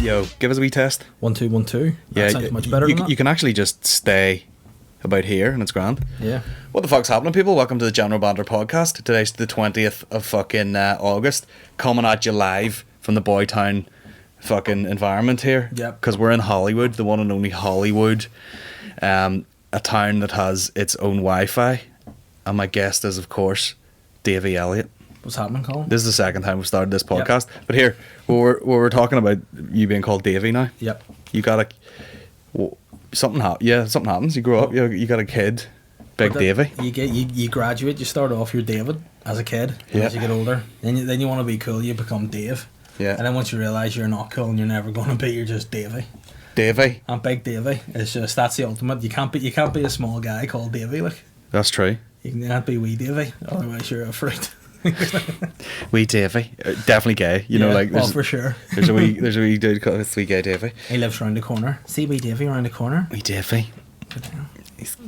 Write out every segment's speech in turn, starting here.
Yo, give us a wee test. 1 2 1 2. Yeah, That sounds much better than that. You can actually just stay about here and it's grand. Yeah. What the fuck's happening, people? Welcome to the General Banter Podcast. Today's the 20th of fucking August. Coming at you live from the Boytown fucking environment here. Yep. Because we're in Hollywood, the one and only Hollywood. A town that has its own Wi-Fi. And my guest is, of course, Davey Elliott. What's happening, Colin? This is the second time we've started this podcast. Yep. But here, we're talking about you being called Davey now. Yep. You got something happens. You grow up, you got a kid, Big Davey. You graduate, you start off, you're David as a kid. Yeah. As you get older, then you want to be cool, you become Dave. Yeah. And then once you realise you're not cool and you're never going to be, you're just Davey. Davey. And Big Davey. It's just, that's the ultimate. You can't be a small guy called Davey, like. That's true. You can't be wee Davey, otherwise you're a fruit. Wee Davey, definitely gay. You know, like for sure. there's a wee dude called Wee Gay Davey. He lives round the corner. See wee Davey round the corner. Wee Davey.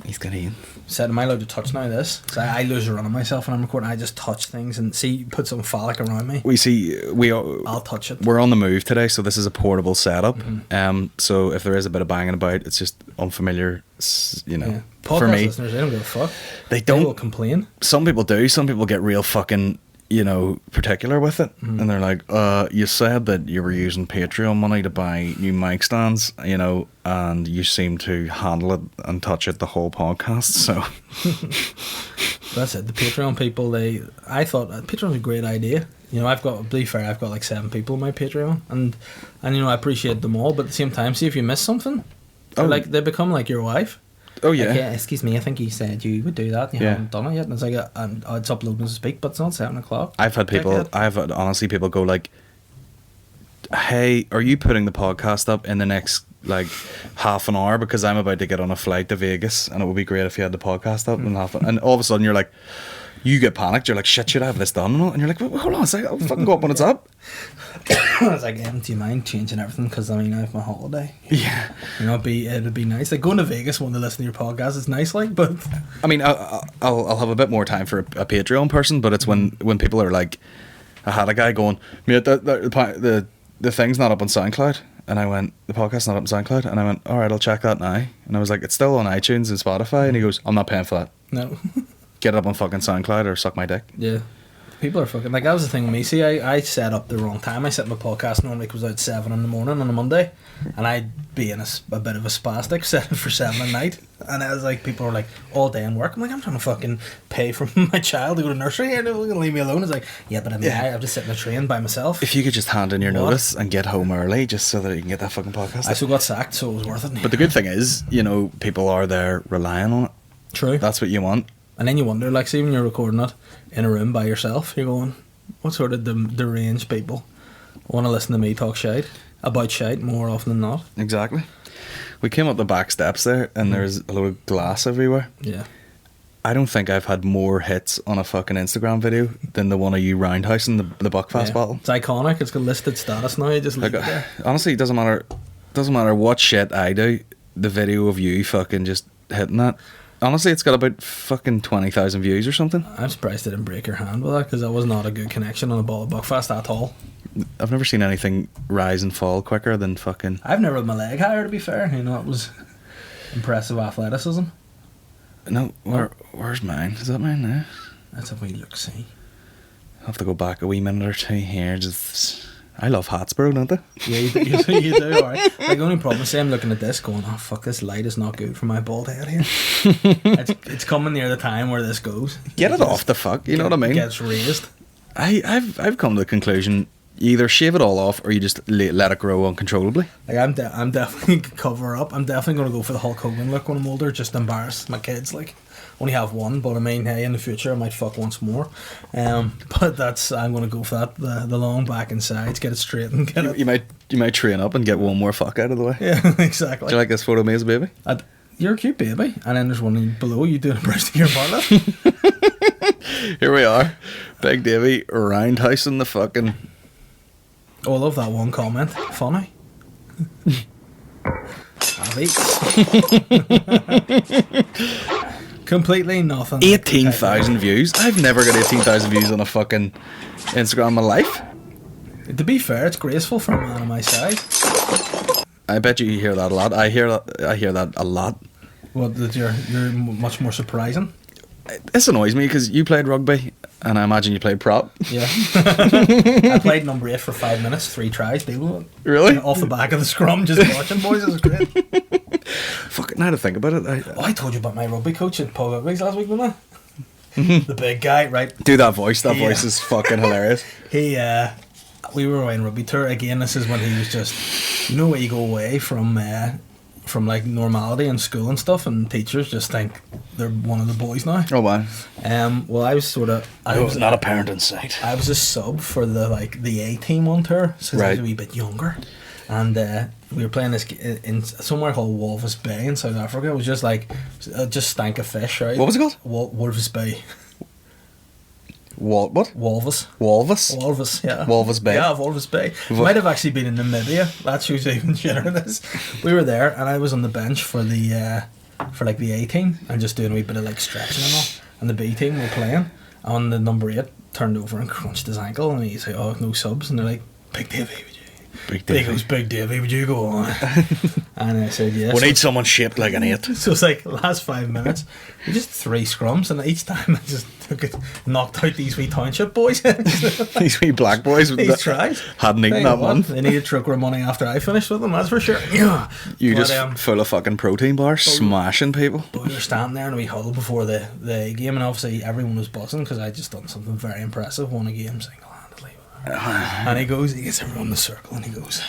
He's got in. Said, am I allowed to touch now this? So I lose a run of myself when I'm recording. I just touch things and put some phallic around me. I'll touch it. We're on the move today, so this is a portable setup. Mm-hmm. So if there is a bit of banging about, it's just unfamiliar. You know, Podcast for me, listeners, they don't give a fuck. They don't. They will complain. Some people do. Some people get real fucking, particular with it. Mm. And they're like, you said that you were using Patreon money to buy new mic stands, and you seem to handle it and touch it the whole podcast, so. That's it. The Patreon people, I thought Patreon's a great idea. I've got like 7 people on my Patreon, and I appreciate them all, but at the same time, see if you miss something, they become like your wife. Oh yeah. Like, yeah, excuse me, I think you said you would do that. You haven't done it yet. And it's like, it's uploading to speak, but it's not 7 o'clock. I've had honestly people go like, hey, are you putting the podcast up in the next like half an hour, because I'm about to get on a flight to Vegas and it would be great if you had the podcast up in and all of a sudden you're like, you get panicked, you're like, shit, should I have this done? And you're like, well, hold on a second, I'll fucking go up when it's up. I was like, do you mind changing everything? Because I have my holiday. Yeah. It'd be nice. Like going to Vegas when they listen to your podcast is nice, like, but I mean, I'll have a bit more time for a Patreon person, but it's when people are like, I had a guy going, mate, the thing's not up on SoundCloud. And I went, the podcast's not up on SoundCloud. And I went, alright, I'll check that now. And I was like, it's still on iTunes and Spotify. And he goes, I'm not paying for that. No. Get it up on fucking SoundCloud or suck my dick. Yeah. People are fucking, like, that was the thing with me. See, I set up the wrong time. I set my podcast normally goes out 7 in the morning on a Monday, and I'd be in a bit of a spastic, set it for 7 at night. And I was like, people are like, all day in work. I'm like, I'm trying to fucking pay for my child to go to nursery here. They're going to leave me alone. It's like, yeah, but I have to sit in a train by myself. If you could just hand in your notice and get home early just so that you can get that fucking podcast. I still got sacked, so it was worth it. But the good thing is, people are there relying on it. True. That's what you want. And then you wonder, like, see when you're recording it in a room by yourself, you're going, what sort of deranged people want to listen to me talk shite about shite more often than not? Exactly. We came up the back steps there and there's a load of glass everywhere. Yeah. I don't think I've had more hits on a fucking Instagram video than the one of you roundhousing the Buckfast bottle. It's iconic. It's got listed status now. You just leave it there. Honestly, it doesn't matter what shit I do, the video of you fucking just hitting that. Honestly, it's got about fucking 20,000 views or something. I'm surprised I didn't break your hand with that, because that was not a good connection on a ball of Buckfast at all. I've never seen anything rise and fall quicker than fucking... I've never had my leg higher, to be fair. It was impressive athleticism. No, where's mine? Is that mine now? That's a wee look, see. I'll have to go back a wee minute or two here. I love hats, bro, don't they? Yeah, you do, alright. Like, the only problem is, I'm looking at this going, oh fuck, this light is not good for my bald head here. it's coming near the time where this goes. Get it off the fuck, you know what I mean? Gets raised. I've come to the conclusion, you either shave it all off or you just let it grow uncontrollably. Like, I'm definitely cover up. I'm definitely going to go for the Hulk Hogan look when I'm older, just to embarrass my kids. Like, only have one, but I mean, hey, in the future I might fuck once more. But I'm going to go for that. The long back and sides, get it straight and get it. You might train up and get one more fuck out of the way. Yeah, exactly. Do you like this photo of me as a baby? You're a cute baby, and then there's one below you doing a breast to your partner. Here we are, Big Davey roundhousing the fucking. Oh, I love that one comment. Funny. Completely nothing. 18,000 views. I've never got 18,000 views on a fucking Instagram in my life. To be fair, it's graceful for a man of my size. I bet you hear that a lot. I hear that a lot. What, that you're much more surprising? This annoys me because you played rugby, and I imagine you played prop. Yeah. I played number 8 for 5 minutes, 3 tries, deal with it. Really? Off the back of the scrum, just watching, boys, it was great. Fucking, now to think about it. I told you about my rugby coach at Paul Rugby's last week, didn't I? The big guy, right? Do that voice. That voice is fucking hilarious. We were away on rugby tour. Again, this is when he was just, you know, where you go away from like normality in school and stuff, and teachers just think they're one of the boys now. Oh wow. Well, I was sort of. I was not a parent in sight. I was a sub for the A team on tour, so I was a wee bit younger, and we were playing this in somewhere called Walvis Bay in South Africa. It was just like just stank of fish, right? What was it called? Walvis Bay. What? Walvis. Walvis, yeah. Walvis Bay. Yeah, Walvis Bay. Might have actually been in Namibia. That's who's even sharing this. We were there, and I was on the bench for the A team and just doing a wee bit of like stretching and all. And the B team were playing, and the number 8 turned over and crunched his ankle, and he's like, "Oh, no subs," and they're like, "Big Davey, would you?" Big Davey, would you go on? And I said yes. We need someone shaped like an 8. So it's like last 5 minutes, we just 3 scrums, and each time I just knocked out these wee township boys. These wee black boys. These tries hadn't eaten that one. They needed truckroom money after I finished with them, that's for sure. Yeah. You just full of fucking protein bars, smashing people. But we were standing there and we huddled before the game, and obviously everyone was buzzing because I just done something very impressive, won a game single-handedly. And he gets everyone in the circle and he goes,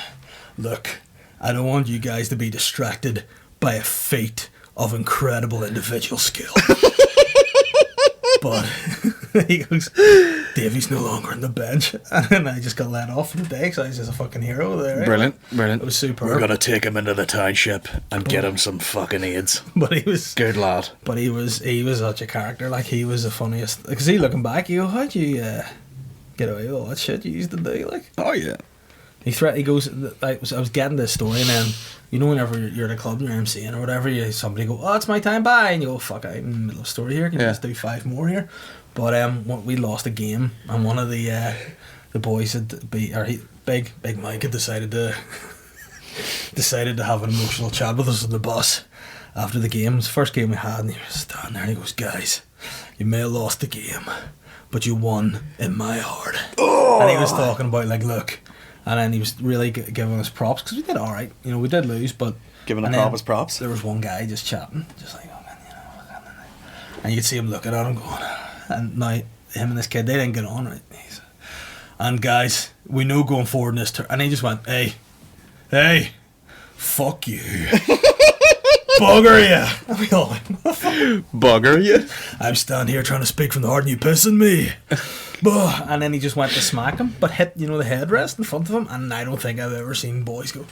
"Look, I don't want you guys to be distracted by a feat of incredible individual skill." But he goes, "Davey's no longer on the bench," and I just got let off for the day because I was just a fucking hero there. Right? Brilliant. It was superb. We're gonna take him into the township and get him some fucking AIDS. But he was good lad. But he was such a character. Like, he was the funniest. Because he looking back, you go, "How'd you get away with all that shit you used to do?" Like, oh yeah. He goes, I was getting this story, and then, you know, whenever you're at a club and you're MCing or whatever, somebody go, "Oh, it's my time, bye," and you go, "Fuck, I'm in the middle of a story here, can you just do 5 more here?" But we lost a game, and one of the boys Big Mike had decided to have an emotional chat with us on the bus after the game. It was the first game we had, and he was standing there and he goes, "Guys, you may have lost the game, but you won in my heart." Oh. And he was talking about, like, look, and then he was really giving us props because we did all right. You know, we did lose, but giving a prop as props. There was one guy just chatting, just like, "Oh man, you know," and you could see him looking at him going, and now him and this kid, they didn't get on right. And guys, we know going forward in this turn, and he just went, hey, fuck you. Bugger you. And we all went, "Bugger you? I'm standing here trying to speak from the heart and you pissing me." And then he just went to smack him, but hit, you know, the headrest in front of him, and I don't think I've ever seen boys go,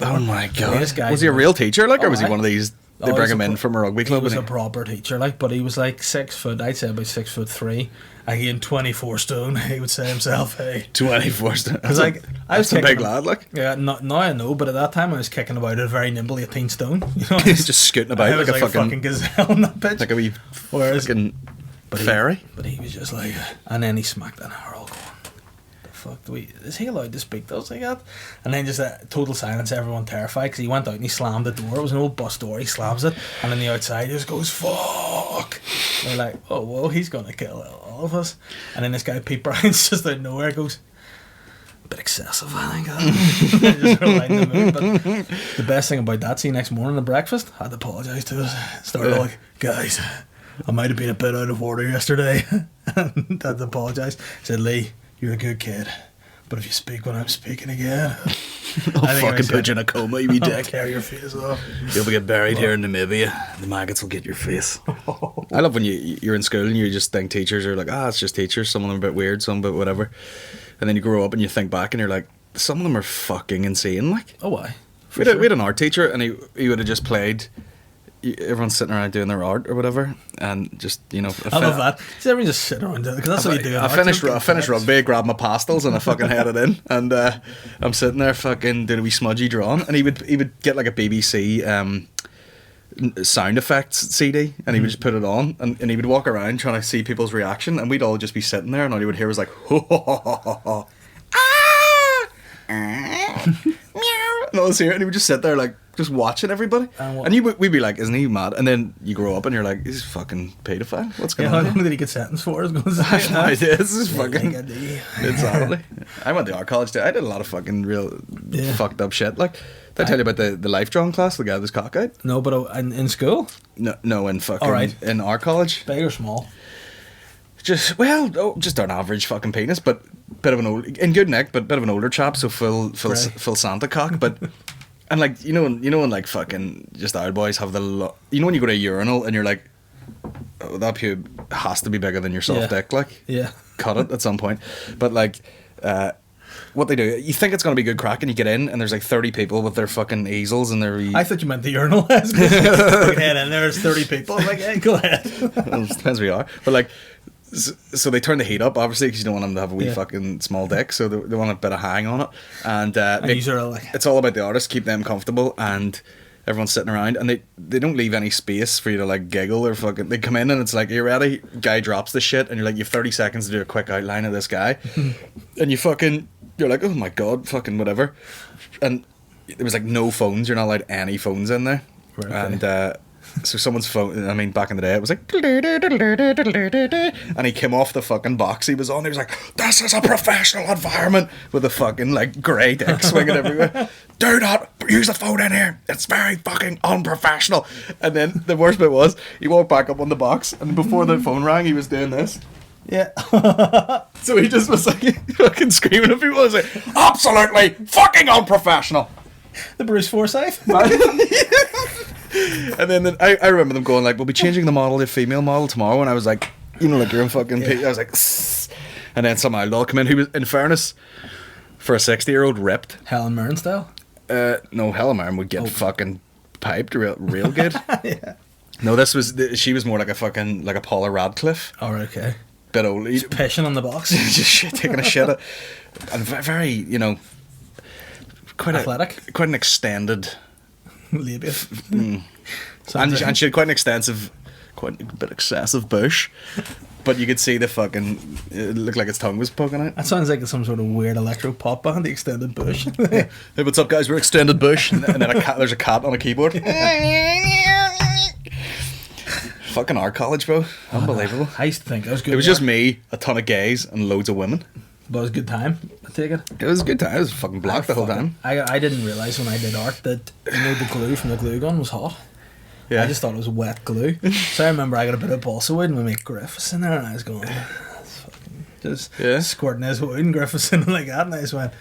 "Oh my god." Was he a real teacher, like, or was he one of these, they bring him in from a rugby club? He was a proper teacher, like, but he was like 6 foot, I'd say about 6'3", again 24 stone, he would say himself. 24 stone. Because like, I was a big lad, like. Yeah, now I know, but at that time I was kicking about at a very nimble 18 stone. You know, he's just scooting about like a fucking gazelle on that pitch, like a wee fucking fairy. But he was just like, and then he smacked an arrow going, "The fuck is he allowed to speak to us like that?" And then just total silence, everyone terrified, because he went out and he slammed the door. It was an old bus door. He slams it, and on the outside he just goes, "Fuck!" And we're like, "Oh well, he's gonna kill all of us." And then this guy Pete Bryant's just out of nowhere goes, "A bit excessive, I think." Just lighten the mood. But the best thing about that, see, next morning at breakfast, I had to apologise to us. Started like, "Guys, I might have been a bit out of order yesterday." And I had to apologise. Said, "Lee, you're a good kid, but if you speak when I'm speaking again, I'll fucking put you in a coma, you dick. Tear your face off. You'll be get buried here in Namibia. The maggots will get your face." I love when you're in school and you just think teachers are like, it's just teachers. Some of them are a bit weird, some a bit whatever. And then you grow up and you think back and you're like, some of them are fucking insane. Like, oh, why? We had an art teacher, and he would have just played. Everyone's sitting around doing their art or whatever, and just, you know, I love that. See, everyone just sitting around because that's what you do. I finished rugby, grabbed my pastels, and I fucking headed in, and I'm sitting there fucking doing a wee smudgy drawing, and he would get like a BBC sound effects CD, and he would just put it on, and he would walk around trying to see people's reaction, and we'd all just be sitting there, and all you would hear was like, "Ho ho ho ho ho ho." and all this here, and he would just sit there like just watching everybody, we'd be like, isn't he mad? And then you grow up and you're like, he's a fucking paedophile. What's going on? How long did he get sentenced for? I was going to say. I have no idea. This is fucking insanity. I went to art college too. I did a lot of fucking real fucked up shit. Like, did I tell you about the life drawing class? The guy with his cock out? No, but in school? No, in fucking in art college. Big or small? Just an average fucking penis, but bit of an old, in good nick, but bit of an older chap, so full Santa cock, but. And like you know when like fucking just old boys have when you go to a urinal and you're like, oh, that pube has to be bigger than your soft dick, like cut it at some point. But like what they do, you think it's gonna be good crack and you get in and there's like 30 people with their fucking easels and their I thought you meant the urinal. Head in there's 30 people. I'm like, hey, go ahead. Well, it depends where you are, but like. So they turn the heat up, obviously, because you don't want them to have a wee fucking small dick, so they want a bit of hang on it, and it's all about the artist, keep them comfortable, and everyone's sitting around, and they don't leave any space for you to like giggle or fucking. They come in and it's like, are you ready? Guy drops the shit, and you're like, you have 30 seconds to do a quick outline of this guy, and you're like, oh my god, fucking whatever, and there was like no phones. You're not allowed any phones in there, and. So someone's phone, I mean, back in the day, it was like, and he came off the fucking box he was on. He was like, this is a professional environment, with a fucking like grey dick swinging everywhere. Do not use the phone in here. It's very fucking unprofessional. And then the worst bit was, he walked back up on the box, and before the phone rang, he was doing this. Yeah. So he just was like fucking screaming at people. He was like, absolutely fucking unprofessional. The Bruce Forsyth. And then I remember them going like, we'll be changing the model to female model tomorrow, and I was like, you know, like you're in fucking I was like, sss. And then some old come in who was, in fairness, for a 60-year-old, ripped. Helen Mirren style? No, Helen Mirren would get fucking piped real good. Yeah. No, she was more like a fucking, like a Paula Radcliffe. Oh, okay. Bit old. Just pissing on the box. Just taking a shit. And very, you know, quite athletic. Quite an extended... labia. And she had quite a bit excessive bush, but you could see the fucking, it looked like its tongue was poking out. That sounds like some sort of weird electro pop band, the Extended Bush. Hey, what's up guys, we're Extended Bush. And then there's a cat on a keyboard. Fucking art college, bro. Unbelievable. I used to think I was good. It was just me, a ton of gays, and loads of women. But it was a good time, I take it. It was a good time. It was fucking black the whole time. I didn't realise when I did art that, you know, the glue from the glue gun was hot. Yeah. I just thought it was wet glue. So I remember I got a bit of balsa wood and we make Griffiths in there, and I was going, that's fucking just squirting his wood, and Griffiths in like that, and I just went,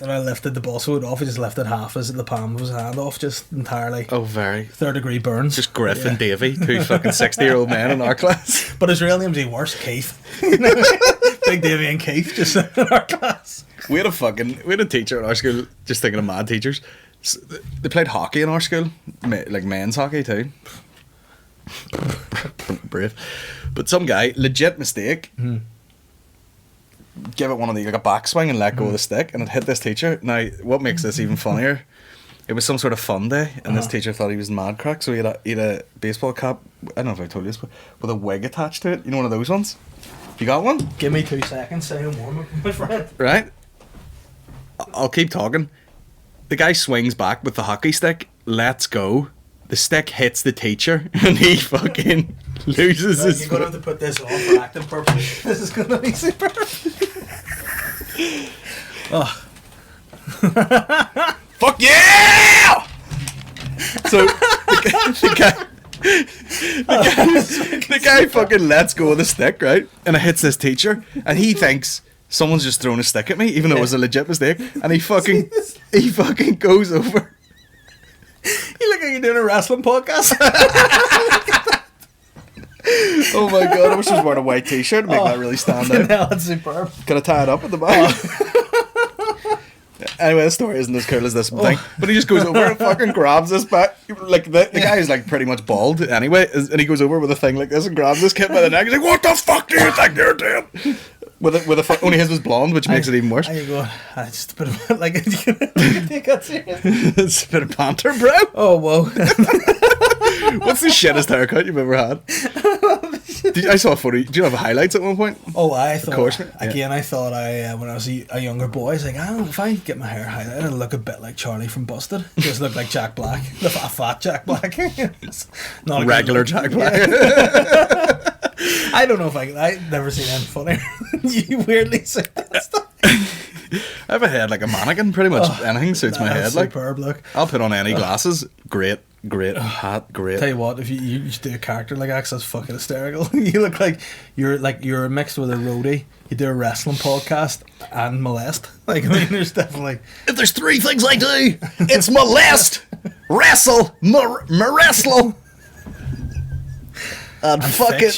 and I lifted the balsa wood off. I just lifted half as the palm of his hand off, just entirely. Oh, very. 3rd-degree burns. Just Griff and Davy, two fucking 60-year-old men in our class. But his real name's even worse, Keith. Big Davy and Keith, just in our class. We had a teacher in our school, just thinking of mad teachers. They played hockey in our school, like men's hockey too. Brave. But some guy, legit mistake, give it one of the, like a backswing and let go of the stick, and it hit this teacher. Now, what makes this even funnier, it was some sort of fun day, and this teacher thought he was mad crack, so he had a baseball cap, I don't know if I told you this, but with a wig attached to it. You know, one of those ones? You got one? Give me 2 seconds, say no more, my friend. Right? I'll keep talking. The guy swings back with the hockey stick, lets go, the stick hits the teacher, and he fucking loses his... You're going to have to put this on for acting purposes. This is going to be super. Oh. Fuck yeah! So, the guy fucking lets go of the stick, right? And it hits this teacher, and he thinks someone's just thrown a stick at me, even though it was a legit mistake. And he fucking goes over. You look like you're doing a wrestling podcast. Oh my god, I wish I was wearing a white t-shirt to make that really stand out. Hell, that's superb. Can I tie it up at the back? Anyway, the story isn't as cool as this thing, but he just goes over and fucking grabs this back. Like the guy is like pretty much bald anyway, and he goes over with a thing like this and grabs this kid by the neck. He's like, "What the fuck do you think you're doing?" Only his was blonde, which makes it even worse. There you go. Just a bit of like take that serious. It's a bit of banter, bro. Oh whoa. What's the shittest haircut you've ever had? I saw a photo. Do you have highlights at one point? Oh, I thought, course, again, I thought when I was a younger boy, I was like, if I get my hair highlighted, it'll look a bit like Charlie from Busted. Just look like Jack Black. A fat Jack Black. Not a Regular Jack Black. I don't know if I've never seen anything funnier. You weirdly say that stuff. I have a head like a mannequin. Pretty much anything suits my head. Like, superb look. I'll put on any glasses. Great hat. Great. Tell you what, if you just do a character like that, that's fucking hysterical. You look like you're mixed with a roadie. You do a wrestling podcast and molest. Like, I mean, there's definitely. If there's 3 things I do, it's molest, wrestle, wrestle, and fucking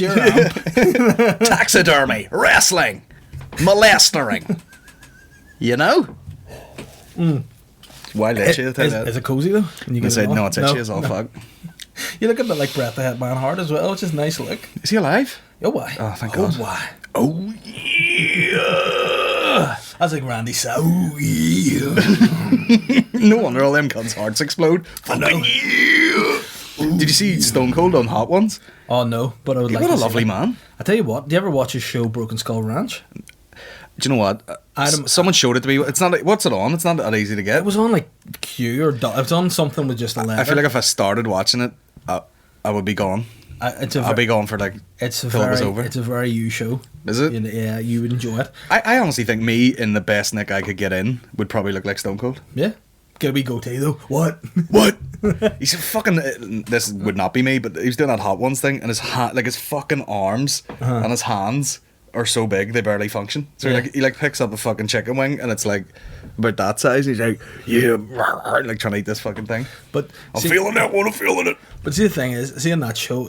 taxidermy, wrestling, molestering. You know? Wild itchy. Is it cozy though? I said no, it's itchy as all fuck. You look a bit like Bret the Hitman Hart as well, which is a nice look. Is he alive? Oh why? Oh, thank God. Why? Oh yeah. That's like Randy Sa. Oh yeah. No wonder all them cunts' hearts explode. Fucking yeah. Did you see Stone Cold on Hot Ones? Oh no, but I would like. What to a lovely see man. I tell you what. Do you ever watch his show Broken Skull Ranch? Do you know what? Someone showed it to me. It's not. What's it on? It's not that easy to get. It was on like Q or it was on something with just a letter. I feel like if I started watching it, I would be gone. I'll be gone for like till it was over. It's a very you show. Is it? Yeah, you would enjoy it. I honestly think me in the best nick I could get in would probably look like Stone Cold. Yeah. Get a wee goatee though. What? He's fucking. This would not be me, but he was doing that Hot Ones thing, and his his fucking arms and his hands are so big they barely function. So he picks up a fucking chicken wing, and it's like about that size. He's like, yeah, like trying to eat this fucking thing. But I'm feeling it. But see, the thing is, seeing that show,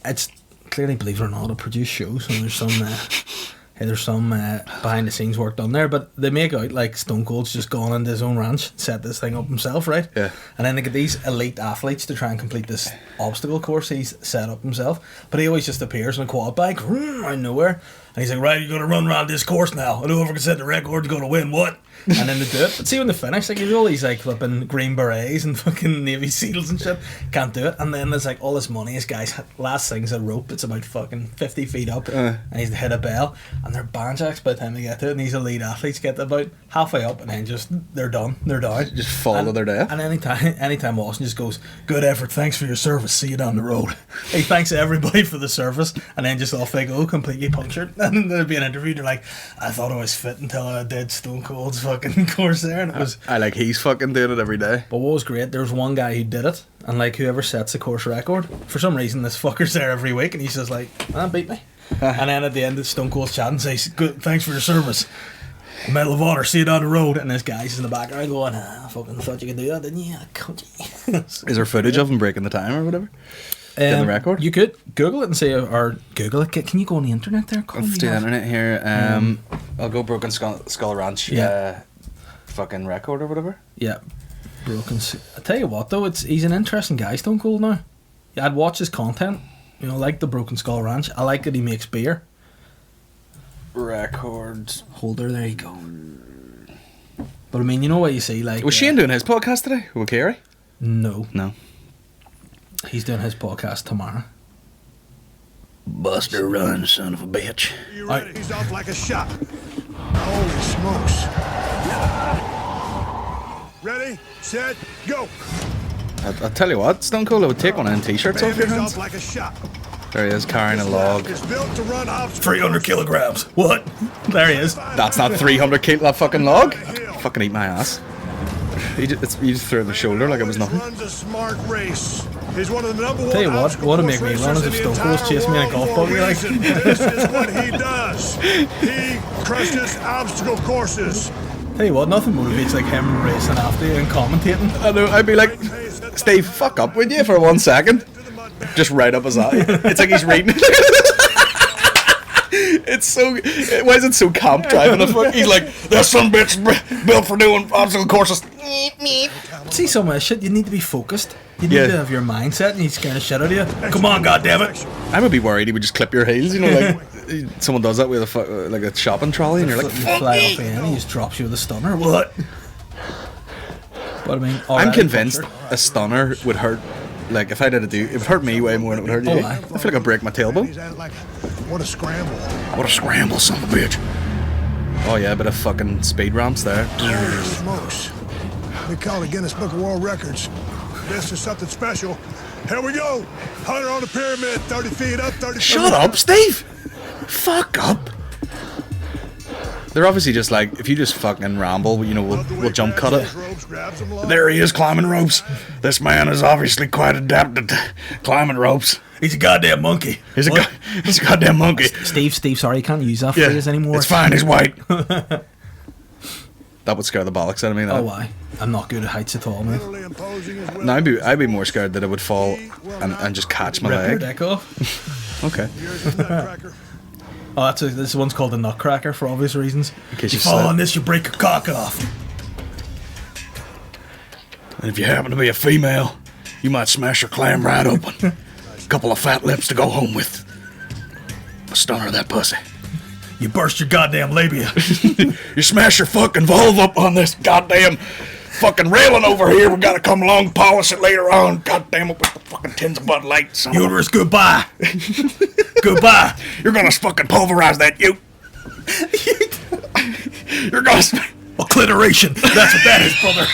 it's clearly, believe it or not, a produced show. So there's some behind the scenes work done there, but they make out like Stone Cold's just gone into his own ranch, set this thing up himself, right? Yeah. And then they get these elite athletes to try and complete this obstacle course he's set up himself, but he always just appears on a quad bike out of nowhere, and he's like, right, you're gonna run around this course now, and whoever can set the record's gonna win. What? And then they do it. But see, when they finish, like, you all these like flipping Green Berets and fucking Navy SEALs and shit can't do it. And then there's like all this money. This guy's last thing's a rope. It's about fucking 50 feet up, and he's hit a bell, and they're banjacks by the time they get to it. And these elite athletes get about halfway up, and then just they're done. They're down. Just fall to their death. And anytime Austin just goes, good effort, thanks for your service, see you down the road. He thanks everybody for the service, and then just off they go, completely punctured. And then there'll be an interview. They're like, I thought I was fit until I did Stone Cold's fucking course there, and it was. I like he's fucking doing it every day. But what was great, there was one guy who did it, and like whoever sets the course record, for some reason this fucker's there every week, and he's just like, beat me. And then at the end, Stone Cold's chatting, says, good, thanks for your service. Medal of Honor, see you down the road. And this guy's in the background going, I fucking thought you could do that, didn't you? Is there footage of him breaking the time or whatever? In the record? You could Google it and say, or Google it. Can you go on the internet there? Let's do the internet here. I'll go Broken Skull Ranch. Fucking record or whatever. Yeah, I tell you what though, he's an interesting guy, Stone Cold now. Yeah, I'd watch his content. You know, like the Broken Skull Ranch. I like that he makes beer. Records holder. There you go. But I mean, you know what you see, like. Was Shane doing his podcast today with Kerry? No. He's doing his podcast tomorrow. Buster run, son of a bitch. You ready? He's off like a shot. Holy smokes. Ready, set, go. I'll tell you what, Stone Cold, I would take one of them t-shirts off your hands. Off like a shot. There he is, carrying a log. It's built to run 300 kilograms. What? There he is. That's not 300 kilo, that fucking log. Fucking eat my ass. You just threw it in the shoulder like it was nothing. Runs a smart race. He's one of the number one. Tell you what'd make me run as if Stone Cold's chasing me in a golf buggy like. This is what he does. He crushes obstacle courses. Tell you what, nothing motivates like him racing after you and commentating. I know, I'd be like, Steve, fuck up, would you, for 1 second? Just right up his eye. It's like he's reading. It's so. Why is it so camp driving a fuck? He's like, there's some bitch built for doing obstacle courses. See, some of that shit, you need to be focused. You need to have your mindset, and he's scaring the shit out of you. Come on, goddammit. I would be worried he would just clip your heels, you know, like someone does that with a shopping trolley, and you're like, fly off the end, he just drops you with a stunner. What? But I mean, I'm convinced a stunner would hurt like if I did it, it would hurt me way more than it would hurt you. Oh, aye. I feel like I'd break my tailbone. He's at it like, what a scramble. What a scramble, son of a bitch. Oh yeah, a bit of fucking speed ramps there. Holy smokes. We call it Guinness Book of World Records. This is something special. Here we go. 100 on the pyramid, 30 feet up, 30 feet Shut up, Steve! Fuck up! They're obviously just like, if you just fucking ramble, you know, we'll jump cut it. There he is climbing ropes. This man is obviously quite adapted to climbing ropes. He's a goddamn monkey. He's a goddamn monkey. Steve, sorry, you can't use that phrase anymore. It's fine, he's white. That would scare the bollocks out of me. That. Oh, why? I'm not good at heights at all, man. No, I'd be more scared that it would fall and just catch my Rip your leg. deck off. Okay. Oh, this one's called the Nutcracker for obvious reasons. In case you you fall slip. on this, you break your cock off. And if you happen to be a female, you might smash your clam right open. Couple of fat lips to go home with. Stunner that pussy. You burst your goddamn labia. You smash your fucking vulva up on this goddamn fucking railing over here. We gotta come along and polish it later on. Goddamn it with the fucking tins of Bud Light. Son of a- Uterus, goodbye. Goodbye. You're gonna fucking pulverize that you. You're gonna. Occliteration. That's what that is, brother.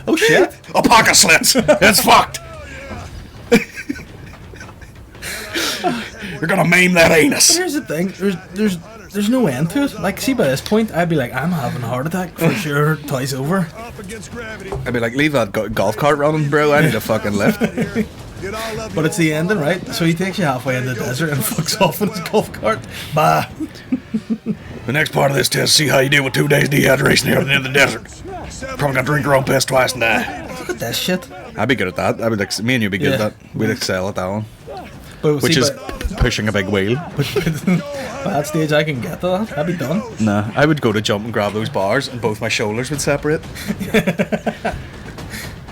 Oh shit. A pocket slits. It's fucked. You're gonna maim that But anus. here's the thing. There's no end to it. Like, see, by this point, I'd be like, I'm having a heart attack for sure. Twice over. Up against gravity. I'd be like, leave that golf cart running, bro. I need a fucking lift. Get all up But it's the ending, right? So he takes you halfway in the desert and fucks off in his golf cart. Bye. The next part of this test, see how you deal with 2 days dehydration here at the end of the desert. Probably gonna drink your own piss twice and die. Look at that shit. I'd be good at that. I'd be like, me and you'd be good Yeah. at that. We'd excel at that one. But Which see, is by pushing a big wheel. that stage, I can get to that. I'd be done. Nah, I would go to jump and grab those bars and both my shoulders would separate.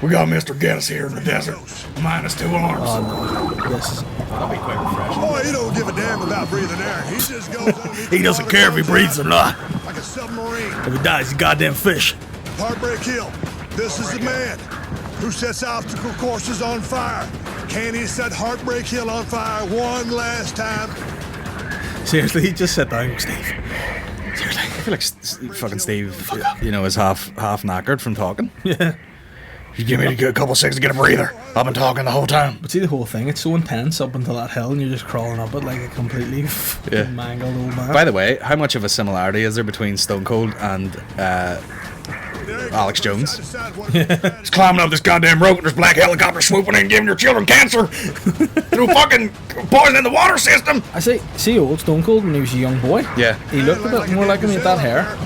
We got Mr. Geddis here in the desert. Minus 2 arms. Oh no. This is. That'll be quite refreshing. Boy, he don't give a damn about breathing air. He just goes underneath He doesn't care if he breathes or not. like a submarine. If he dies, he's a goddamn fish. Heartbreak Hill. This is the man who sets obstacle courses on fire. Can he set Heartbreak Hill on fire one last time? Seriously, just sit down, Steve. Seriously. I feel like fucking Steve, you know, is half knackered from talking. Yeah. You give me a couple seconds to get a breather. I've been talking the whole time. But see, the whole thing, it's so intense up until that hill, and you're just crawling up it like a completely fucking mangled old man. By the way, how much of a similarity is there between Stone Cold and Alex Jones? He's climbing up this goddamn rope and there's black helicopters swooping in, giving your children cancer through fucking poison in the water system. I see old Stone Cold when he was a young boy. Yeah. He looked a bit more like him with that hair.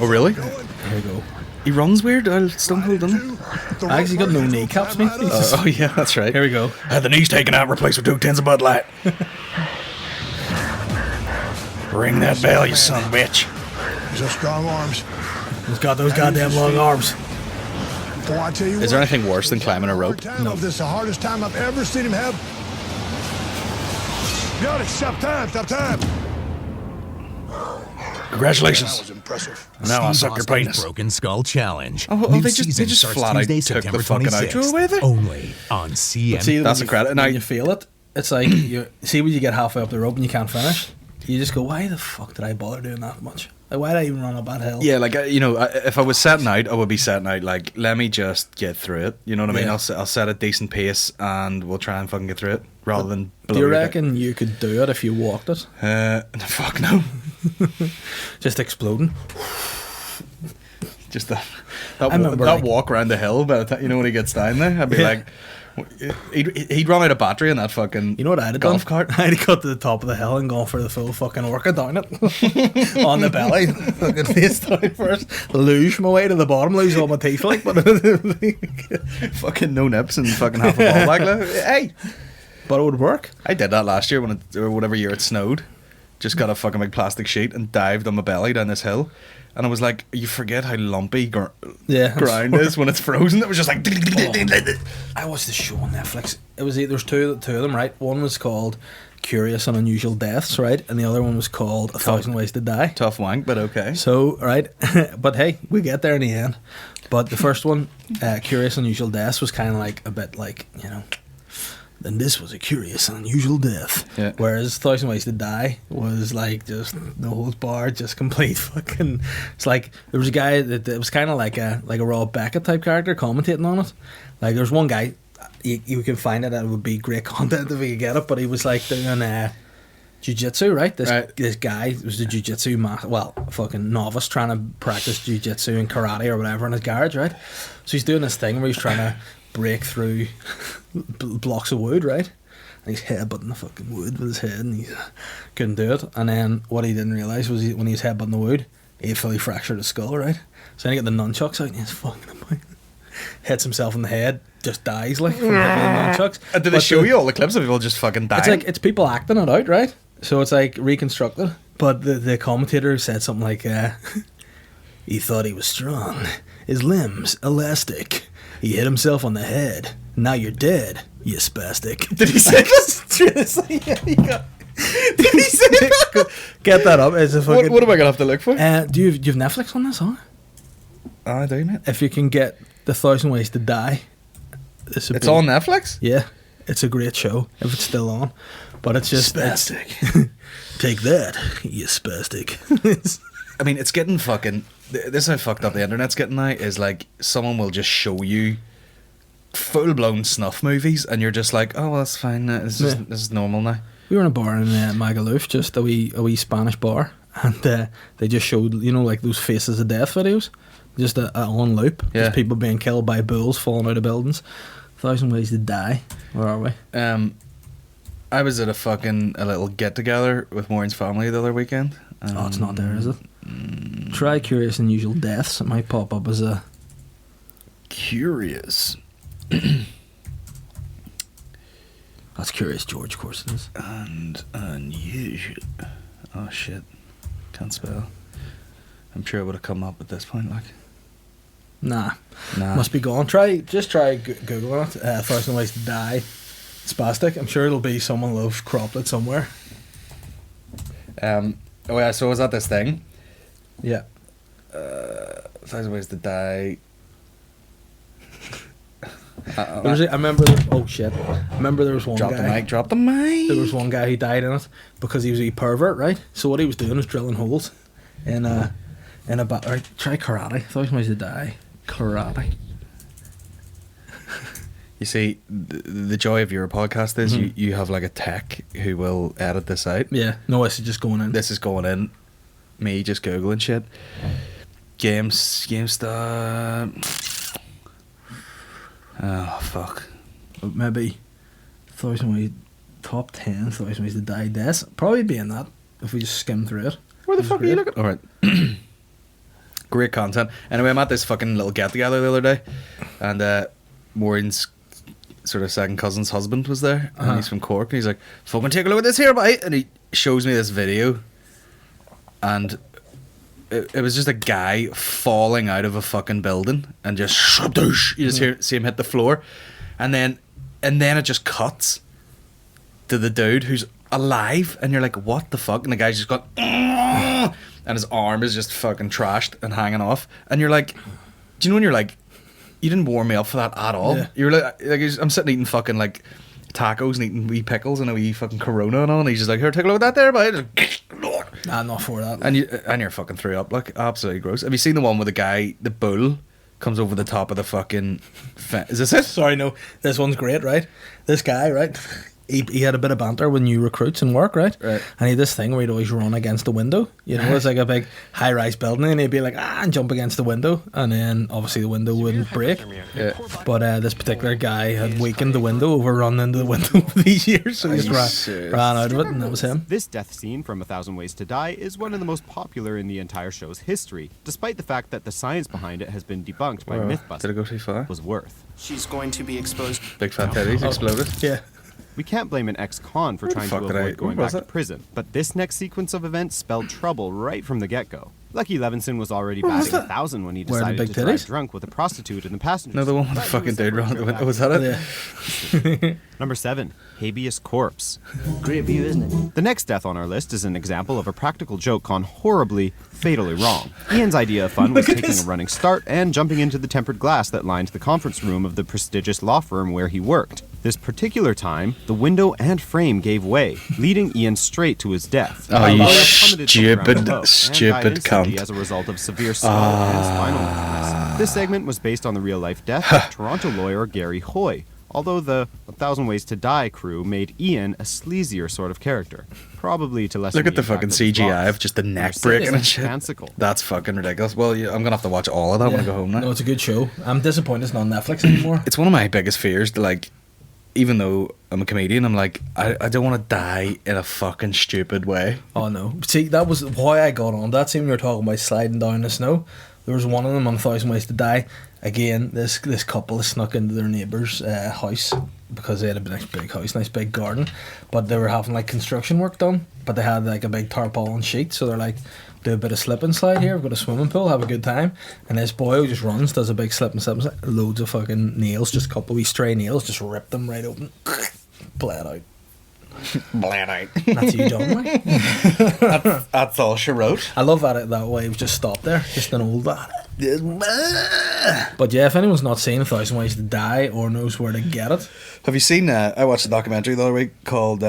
Oh, really? There you go. He runs weird, Stone Cold, doesn't he? I actually got no kneecaps, mate. He's just- Oh, yeah, that's right. Here we go. Had the knees taken out and replaced with 2 tins of Bud Light. Ring that bell, you son of a bitch. He's got strong arms. He's got those goddamn long arms. Boy, I tell you Is there what, anything worse than climbing a rope? No. This is the hardest time I've ever seen him have. Johnny, stop time, stop time. Congratulations. That was impressive. Now I'll Steve suck your Austin's penis. Broken Skull Challenge. Oh, New they just season starts flat out Tuesday, took the September fucking 26th, outro away there? only on CM. See, That's when a credit. When Now- you feel it, it's like you see when you get halfway up the rope and you can't finish. You just go, why the fuck did I bother doing that much? Like, why did I even run up that hill? Yeah, like, you know, if I was setting out, I would be setting out, like, let me just get through it. You know what I mean? Yeah. I'll set a decent pace and we'll try and fucking get through it rather than Do blow you your dick. reckon you could do it if you walked it? Fuck no. Just exploding? Just that remember, that like- walk around the hill by the time, you know, when he gets down there, I'd be Yeah. like, he'd run out of battery in that fucking You know what I'd have golf done? cart. I'd have got to the top of the hill and gone for the full fucking orca down it. On the belly. Fucking face down first. Luge my way to the bottom, lose all my teeth like, but Fucking no nips and fucking half a ball back. Hey, but it would work. I did that last year or whatever year it snowed. Just got a fucking big plastic sheet and dived on my belly down this hill. And I was like, you forget how lumpy Yeah. ground is when it's frozen. It was just like... I watched the show on Netflix. It was there's two of them, right? One was called Curious and Unusual Deaths, right? And the other one was called A Thousand Ways to Die. Tough wank, but okay. So, right, but hey, we get there in the end. But the first one, Curious Unusual Deaths, was kind of like a bit like, you know, then this was a curious and unusual death. Yeah. Whereas 1,000 Ways to Die was like just no holds barred, just complete fucking. It's like there was a guy that it was kind of like a Rob Beckett type character commentating on it. Like there's one guy, you can find it, and it would be great content if we could get it. But he was like doing jiu-jitsu, right? This guy was a jiu-jitsu fucking novice trying to practice jiu-jitsu and karate or whatever in his garage, right? So he's doing this thing where he's trying to break through blocks of wood, right? And he's headbutting the fucking wood with his head, and he couldn't do it. And then what he didn't realise was when he was headbutting the wood, he fully fractured his skull, right? So then he got the nunchucks out and he's fucking about. Hits himself in the head, just dies like from hitting the nunchucks. And did they show you all the clips of people just fucking dying? It's like it's people acting it out, right? So it's like reconstructed. But the commentator said something like, he thought he was strong. His limbs elastic. He hit himself on the head. Now you're dead, you spastic. Did he say this? Yeah, did he say that? Get that up. It's a fucking. What am I gonna have to look for? Do you have Netflix on this, huh? I do, mate. If you can get the 1,000 Ways to Die, It's on Netflix? Yeah, it's a great show if it's still on. But it's just spastic. Take that, you spastic. I mean, it's getting fucking. This is how fucked up the internet's getting now. Is like someone will just show you full blown snuff movies, and you're just like, oh well, that's fine. This is normal now. We were in a bar in Magaluf, just a wee Spanish bar, and they just showed, you know, like those Faces of Death videos, just on loop. Yeah. Just people being killed by bulls falling out of buildings. 1,000 Ways to Die. Where are we? I was at a little get together with Maureen's family the other weekend. Oh, it's not there, is it? Try Curious Unusual Deaths. It might pop up as a Curious. That's Curious George, of course it is. And unusual. Oh shit, can't spell. I'm sure it would have come up at this point, like. Nah. Nah. Must be gone. Try Googling it. 1,000 Ways to Die. Spastic. I'm sure it'll be someone loves croplet somewhere. Oh yeah, so I was at this thing. Yeah. 1,000 Ways to Die. I remember. Oh shit! I remember there was one guy. Drop the mic. There was one guy who died in it because he was a pervert, right? So what he was doing was drilling holes in a right, try karate. 1,000 Ways to Die. Karate. You see, the joy of your podcast is you have like a tech who will edit this out. Yeah. No, this is just going in. This is going in. Me just googling shit. GameStar. Oh fuck. Maybe 1,000 Ways top 10. 1,000 Ways to Die deaths. Probably be in that if we just skim through it. Where the fuck are you looking? All right. Great content. Anyway, I'm at this fucking little get together the other day, and Maureen's sort of second cousin's husband was there, and he's from Cork, and he's like, "Fucking take a look at this here, mate," and he shows me this video, and it was just a guy falling out of a fucking building, and just you just see him hit the floor, and then it just cuts to the dude who's alive, and you're like, what the fuck? And the guy's just got, and his arm is just fucking trashed and hanging off, and you're like, do you know when you're like, you didn't warm me up for that at all? Yeah. You're like I'm sitting eating fucking like tacos and eating wee pickles and a wee fucking Corona and all, and he's just like, here, take a look at that there, mate. Nah, not for that. And you're fucking threw up, like, absolutely gross. Have you seen the one where the guy, the bull, comes over the top of the fucking is this it? Sorry, no. This one's great, right? This guy, right? He had a bit of banter with new recruits in work, right? Right. And he had this thing where he'd always run against the window. You know, it's like a big high-rise building, and he'd be like, and jump against the window, and then obviously the window wouldn't break. Yeah. But this particular guy had weakened the window over running into the window for these years, so he just ran out of it, and that was him. This death scene from 1,000 Ways to Die is one of the most popular in the entire show's history, despite the fact that the science behind it has been debunked by Did it Mythbusters. go too far? Was worth. She's going to be exposed. Big fat teddies exploded. Yeah. We can't blame an ex-con for Where the trying to fuck did I- avoid going where back was to it? prison, but this next sequence of events spelled trouble right from the get-go. Lucky Levinson was already batting 1,000 when he Where the decided big to drive titties? drunk with a prostitute in the passenger No, the seat. one with the But he fucking was dude able to around the go window. back. Was that it? Yeah. Number 7. Habeas corpse. Great view, isn't it? The next death on our list is an example of a practical joke gone horribly, fatally wrong. Ian's idea of fun was Look at taking this. a running start and jumping into the tempered glass that lined the conference room of the prestigious law firm where he worked. This particular time, the window and frame gave way, leading Ian straight to his death. Oh, A you lawyer plummeted from the ground stupid, above and stupid died instantly cunt. as a result of severe skull and spinal injuries. This segment was based on the real-life death of Toronto lawyer Gary Hoy, although the 1,000 Ways to Die crew made Ian a sleazier sort of character, probably to lessen Look at the impact fucking of his CGI loss. of just the neck Number 6, breaking and shit. Fanciful. That's fucking ridiculous. Well, yeah, I'm gonna have to watch all of that when I go home now. No, it's a good show. I'm disappointed it's not on Netflix anymore. It's one of my biggest fears to, like, even though I'm a comedian, I'm like, I don't want to die in a fucking stupid way. Oh no! See, that was why I got on that scene. We were talking about sliding down the snow. There was one of them on 1,000 Ways to Die. Again, this couple snuck into their neighbour's house because they had a nice big house, nice big garden, but they were having like construction work done. But they had like a big tarpaulin sheet, so they're like, do a bit of slip and slide here. We've got a swimming pool, have a good time. And this boy who just runs, does a big slip and slide, loads of fucking nails, just a couple of wee stray nails, just rip them right open, bled out. Bled out. That's you, John. Like. That's all she wrote. I love that way. We've just stopped there, just an old. But yeah, if anyone's not seen 1,000 Ways to Die or knows where to get it, Have you seen? I watched a documentary the other week called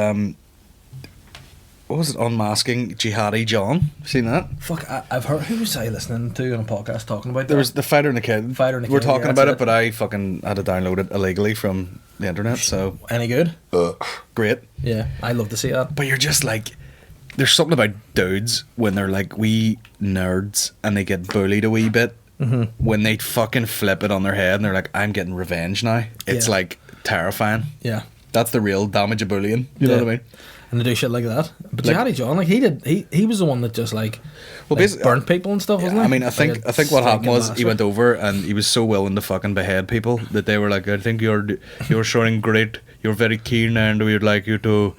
what was it? Unmasking Jihadi John. Seen that? fuck, I've heard. Who was I listening to on a podcast talking about There that? was the fighter and the kid. Fighter and the We're Kid, talking yeah, about that's it, but I fucking had to download it illegally from the internet. So Any good? great. Yeah, I love to see that. But you're just like, there's something about dudes when they're like wee nerds and they get bullied a wee bit. Mm-hmm. When they fucking flip it on their head and they're like, I'm getting revenge now. It's Yeah. like terrifying. Yeah, That's the real damage of bullying. You know Yeah. what I mean? and they do shit like that. But Like- Jihadi John, like he was the one that just like, Well, like basically, burnt people and stuff, wasn't he? I mean, I think what happened was he stinking went over and he was so willing to fucking behead people that they were like, I think you're showing great, you're very keen, and we'd like you to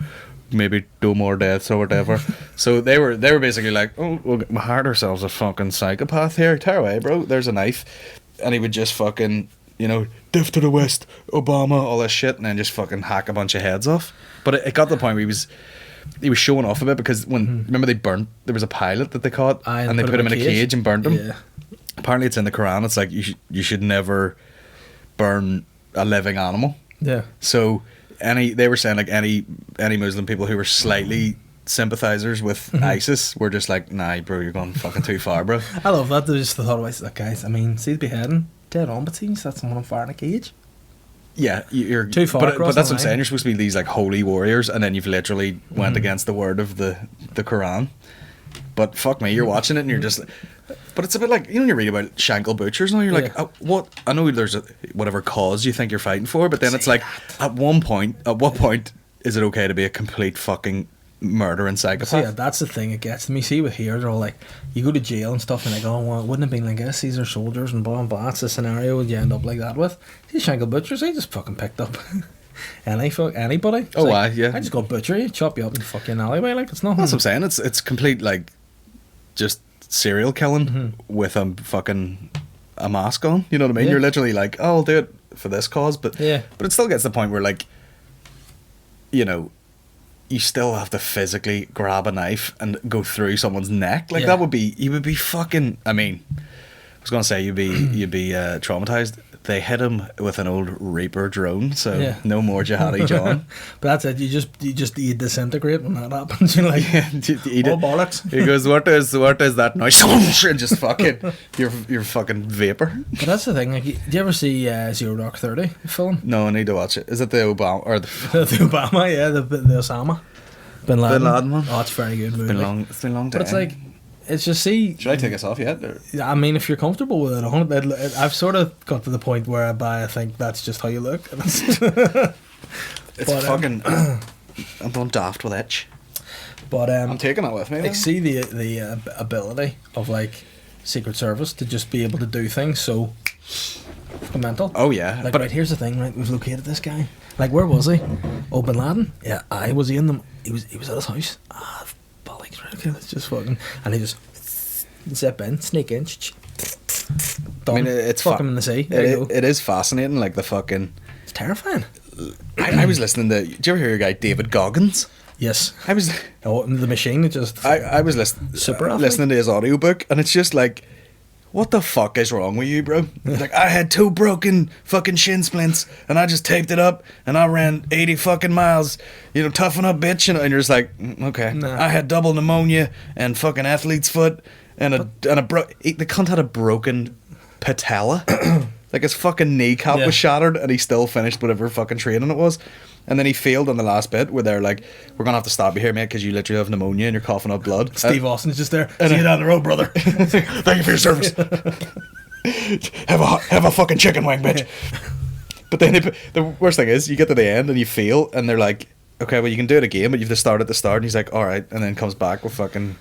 maybe do more deaths or whatever. So they were basically like, oh, we'll hire ourselves a fucking psychopath here. Tear away, bro. There's a knife, and he would just fucking, death to the West, Obama, all this shit, and then just fucking hack a bunch of heads off. But it got to the point where he was showing off a bit because remember there was a pilot that they caught and they put him in a cage and burned him. Yeah. Apparently it's in the Quran. It's like you should never burn a living animal. Yeah. So they were saying like any Muslim people who were slightly sympathizers with ISIS were just like, nah, bro, you're going fucking too far, bro. I love that. They just thought about that, guys. I mean, see the beheading, dead on, but see, that's someone on fire in a cage. Yeah, you're Too far But across that's the what I'm saying. line. You're supposed to be these like holy warriors, and then you've literally went against the word of the Quran. But fuck me, you're watching it and you're just. But it's a bit like, when you read about Shankill butchers, and you're like, Yeah. what? I know there's whatever cause you think you're fighting for, but then it's like, at what point is it okay to be a complete fucking murdering psychopath? See, that's the thing it gets to me. See, with here, they're all like, you go to jail and stuff, and they go, oh, well, it wouldn't have been like this. These are soldiers and blah, blah. That's the scenario you end up like that with. See, Shankill butchers, they just fucking picked up anybody. It's Oh, like, aye, yeah. I just go butcher you, chop you up in fucking alleyway. Like, it's nothing. That's what I'm saying. It's complete like just serial killing with a mask on. You know what I mean? Yeah. You're literally like, oh, I'll do it for this cause, but Yeah. But it still gets to the point where like, you still have to physically grab a knife and go through someone's neck. Like Yeah. that would be, you would be fucking. I mean, I was gonna say you'd be traumatized. They hit him with an old Reaper drone, so Yeah. no more Jihadi John. But that's it. You just disintegrate when that happens. You're like, oh, bollocks. He goes, what is that noise? And just fucking, you're fucking vapor. But that's the thing. Like, do you ever see Zero Dark 30 film? No, I need to watch it. Is it the Obama or the The Obama, yeah, the Osama Bin Laden. Bin Laden one? Oh, it's a very good movie. It's been a long time. But it's like, it's just see. Should I take us off yet? Or? I mean, if you're comfortable with it, I've sort of got to the point whereby I think that's just how you look. It's But, fucking. I'm going daft with itch. But I'm taking it with me. I then. see the ability of like Secret Service to just be able to do things so fucking mental. Oh yeah, Like, but right, here's the thing, right? We've located this guy. Like, where was he? Oh, Bin Laden? Yeah, he was at his house. Bollocks, right? Okay, let's just fucking. And he just. zip in, sneak in. I mean, it's fuck him in the sea. There you go. It is fascinating, like the fucking. It's terrifying. I was listening to. Do you ever hear a guy David Goggins? Yes. I was. Oh, the machine. It just. I was listening to his audiobook, and it's just like, what the fuck is wrong with you, bro? Like, I had 2 broken fucking shin splints, and I just taped it up, and I ran 80 fucking miles. You know, toughen up, bitch. And you're just like, okay. Nah. I had double pneumonia and fucking athlete's foot, and the cunt had a broken patella. Like, his fucking kneecap was shattered, and he still finished whatever fucking training it was. And then he failed on the last bit where they're like, we're going to have to stop you here, mate, because you literally have pneumonia and you're coughing up blood. Steve Austin's just there. See you down the road, brother. Thank you for your service. have a fucking chicken wing, bitch. But then the worst thing is, you get to the end and you fail, and they're like, okay, well, you can do it again, but you have to start at the start. And he's like, all right. And then comes back with fucking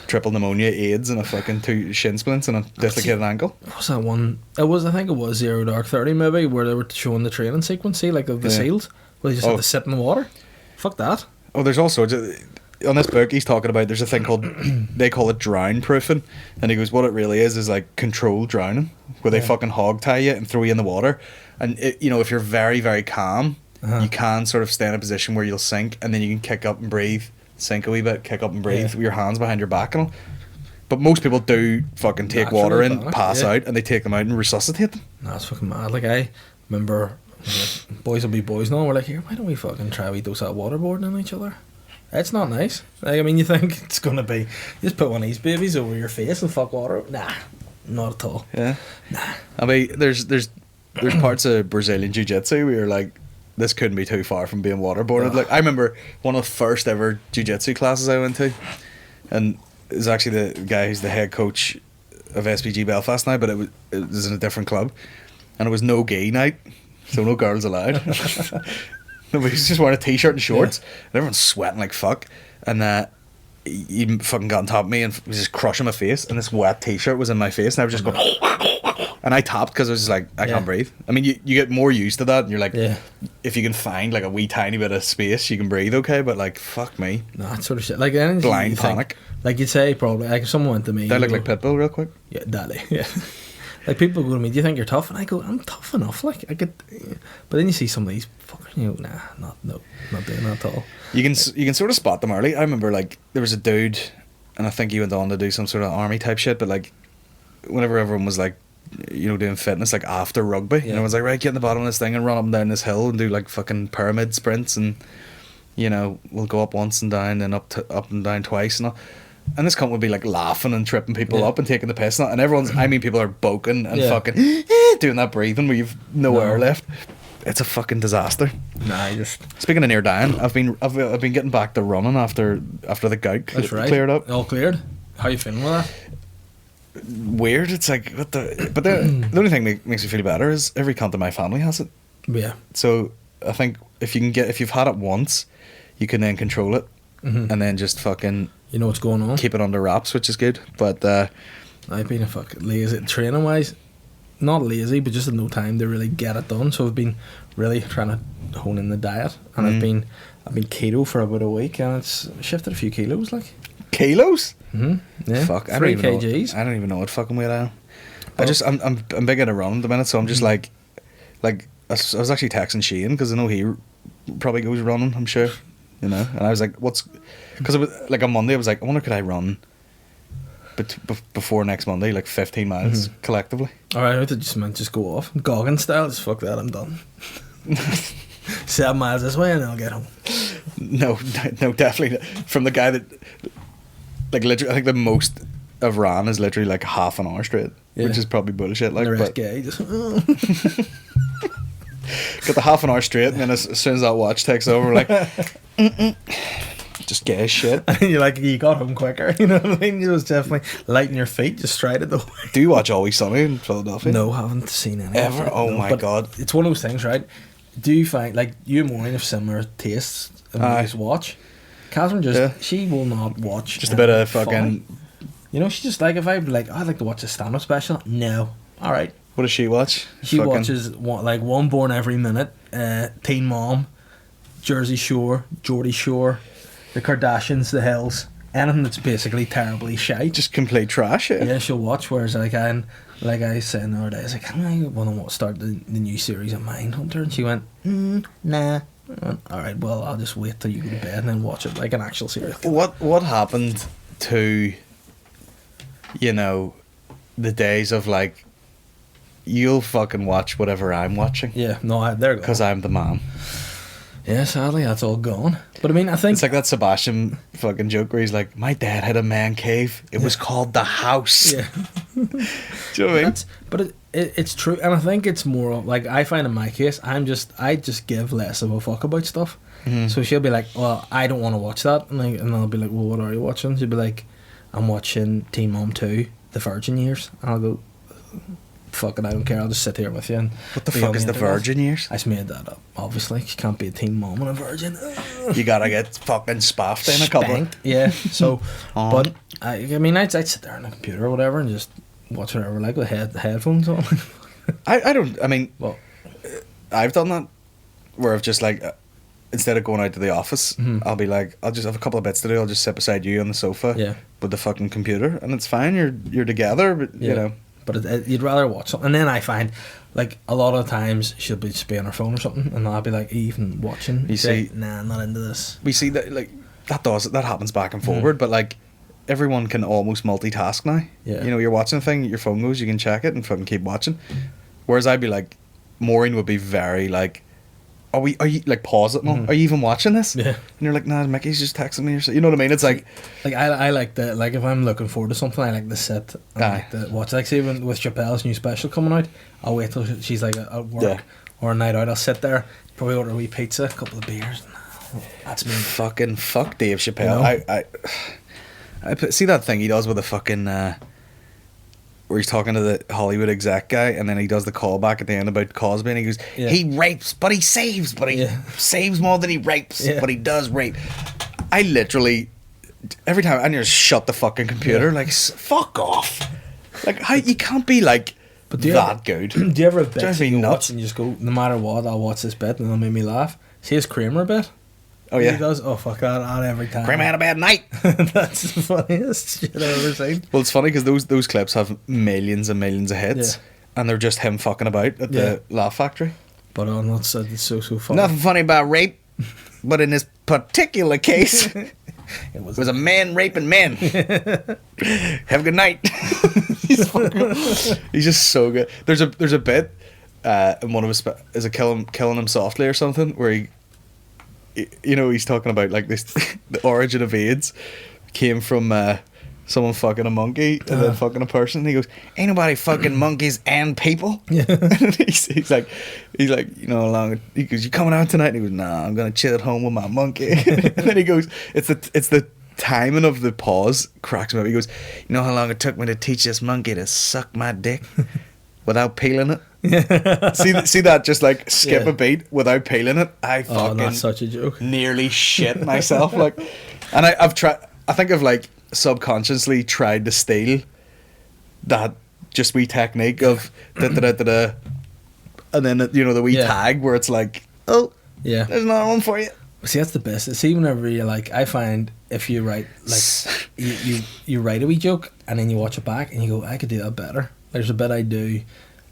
triple pneumonia, AIDS, and a fucking 2 shin splints and a dislocated ankle. What was that one? I think it was 0 Dark 30 maybe, where they were showing the training sequence, see, like of the SEALs, where they just had to sit in the water. Fuck that. Oh, there's all sorts of. On this book, he's talking about there's a thing called, they call it drown proofing, and he goes, what it really is like controlled drowning, where they fucking hog tie you and throw you in the water, and if you're very, very calm, you can sort of stay in a position where you'll sink, and then you can kick up and breathe, sink a wee bit, kick up and breathe with your hands behind your back and all. But most people do fucking take water in, pass out, and they take them out and resuscitate them. No, it's fucking mad. Like, I remember, boys will be boys now, we're like, here, why don't we fucking try we dose that waterboarding on each other? It's not nice. Like, I mean, you think it's going to be, you just put one of these babies over your face and fuck water. Nah, not at all. Yeah. Nah. I mean, there's parts of Brazilian Jiu-Jitsu where you're like, this couldn't be too far from being waterboarded. Like, I remember one of the first ever Jiu-Jitsu classes I went to, and it was actually the guy who's the head coach of SPG Belfast now, but it was in a different club, and it was no gay night, so no girls allowed. Nobody's just wearing a t-shirt and shorts, and everyone's sweating like fuck, and he fucking got on top of me and was just crushing my face, and this wet t-shirt was in my face, and I was just going, and I tapped because I was just like, I can't breathe. I mean, you get more used to that, and you're like, if you can find like a wee tiny bit of space, you can breathe okay, but like, fuck me. No, that sort of shit. Like, anything blind panic. Like, you'd say probably, like, if someone went to me, do I look like Pitbull real quick? Yeah, daddy. Yeah. Like, people go to me, do you think you're tough? And I go, I'm tough enough. Like, I could, but then you see some of these fucking, not doing that at all. You can sort of spot them early. I remember, like, there was a dude, and I think he went on to do some sort of army type shit, but like, whenever everyone was like, doing fitness, like after rugby, and everyone's like, right, get in the bottom of this thing and run up and down this hill and do like fucking pyramid sprints, and we'll go up once and down and up and down twice and all. And this cunt would be like laughing and tripping people up and taking the piss, and everyone's, I mean, people are boking and fucking doing that breathing where you've no air left. It's a fucking disaster. Speaking of near dying, I've been getting back to running after the gout cleared up. All cleared. How you feeling with that? Weird. It's like, what the? But the only thing that makes me feel better is every cunt in my family has it. Yeah. So I think if you've had it once, you can then control it, and then just fucking. You know what's going on. Keep it under wraps, which is good. But I've been a fucking lazy training wise, not lazy, but just had no time to really get it done. So I've been really trying to hone in the diet, and I've been keto for about a week, and it's shifted a few kilos. Like kilos? Yeah. Fuck, 3 kgs. I don't even know what fucking weight I am. I'm big into running at the minute, so I'm just like I was actually texting Shane because I know he probably goes running, I'm sure. And I was like, because it was like on Monday I was like, I wonder could I run before next Monday, like 15 miles collectively. Alright, I just go off Goggins style, just fuck that, I'm done. 7 miles this way and I'll get home. No, definitely not. From the guy that, like, literally, I think the most I've ran is literally like half an hour straight, which is probably bullshit. Like, the rest gay, just got the half an hour straight, and then as soon as that watch takes over, like, just gay as shit. And you're like, you got home quicker, you know what I mean? You was definitely lighting your feet, just straight at the way. Do you watch Always Sunny in Philadelphia? No, haven't seen any. Ever? Oh my god. It's one of those things, right? Do you find, like, you and Maureen have similar tastes and movies watch? Catherine she will not watch. Just a bit of fucking... she's just like, if I'd be like, I'd like to watch a stand-up special. No. Alright. What does she watch? She watches One Born Every Minute, Teen Mom, Jersey Shore, Geordie Shore, The Kardashians, The Hills. anything that's basically terribly shite. Just complete trash. Yeah. Yeah, she'll watch. Whereas like I said the other day, I was like, I want to start the new series of Mindhunter, and she went, nah. I went, all right, well, I'll just wait till you go to bed and then watch it like an actual series. What happened to, you know, the days of like, you'll fucking watch whatever I'm watching? Yeah, no, they're gone. Because I'm the man. Yeah, sadly, that's all gone. But I mean, I think It's like that Sebastian fucking joke where he's like, my dad had a man cave. It was called the house. yeah. Do you know what I mean? But it's true, and I think it's more of, like, I find in my case, I just give less of a fuck about stuff. Mm-hmm. So she'll be like, well, I don't want to watch that, and I'll be like, well, what are you watching? She'll be like, I'm watching Teen Mom 2, The Virgin Years, and I'll go, fuck it, I don't care, I'll just sit here with you. And What the be fuck on is the internet. Virgin Years? I just made that up, obviously. You can't be a teen mom and a virgin. You gotta get fucking spaffed in a couple. Spanked, yeah. So, Aw. but I mean, I'd sit there on the computer or whatever and just watch whatever, like with headphones on. I mean, Well, I've done that where I've just like, instead of going out to the office, Mhm. I'll be like, I'll just have a couple of bits to do. I'll just sit beside you on the sofa Yeah. with the fucking computer, and it's fine. You're together, but yeah. you know. But you'd rather watch something. And then I find, like, a lot of times she'll be just be on her phone or something, and I'll be like, are you even watching? You She'll be see- like, nah, I'm not into this. We see that like that happens back and forward, but like everyone can almost multitask now. Yeah. You know, you're watching a thing, your phone goes, you can check it and fucking keep watching. Whereas I'd be like, Maureen would be very like, are you like pause it, Mum? Are you even watching this? Yeah. And you're like, nah, Mickey's just texting me or so. You know what I mean? It's like, Like, I like to, like, if I'm looking forward to something, I like to sit and Aye. like to watch. Like, say, with Chappelle's new special coming out, I'll wait till she's, like, at work Yeah. or a night out. I'll sit there, probably order a wee pizza, a couple of beers. And that's me. fucking fuck Dave Chappelle. You know? See that thing he does with the fucking where he's talking to the Hollywood exec guy, and then he does the callback at the end about Cosby, and he goes, Yeah. he rapes, but he saves, but he Yeah. saves more than he rapes, Yeah. but he does rape. I literally, every time I just shut the fucking computer, Yeah. like, fuck off. Like, how you can't be like Do you that good. Do you ever have bits Drives that me you nuts. watch and you just go, no matter what, I'll watch this bit and it'll make me laugh? See his Kramer bit? Oh yeah, He does? Oh, fuck that every time. Kramer had a bad night. That's the funniest shit I've ever seen. Well, it's funny because those clips have millions and millions of hits, and they're just him fucking about at the Laugh Factory. But it's so funny. Nothing funny about rape, but in this particular case, it was was a man raping men. Have a good night. He's just so good. There's a bit in one of his is it killing him softly or something where he, you know, he's talking about like this the origin of AIDS came from someone fucking a monkey and then fucking a person. And he goes, ain't nobody fucking monkeys and people. Yeah. And he's like, you know, he goes, you coming out tonight? And he goes, nah, I'm gonna chill at home with my monkey. And then he goes, it's the timing of the pause cracks me up. He goes, you know how long it took me to teach this monkey to suck my dick without peeling it? see that, just like skip a beat without peeling it. I Oh, fucking that's such a joke. nearly shit myself. Like, and I've tried. I think I've like subconsciously tried to steal that just wee technique of da da da da da, and then you know the wee tag where it's like, oh Yeah. there's another one for you. See, that's the best. See, whenever you like, I find if you write like you write a wee joke and then you watch it back and you go, I could do that better. There's a bit I do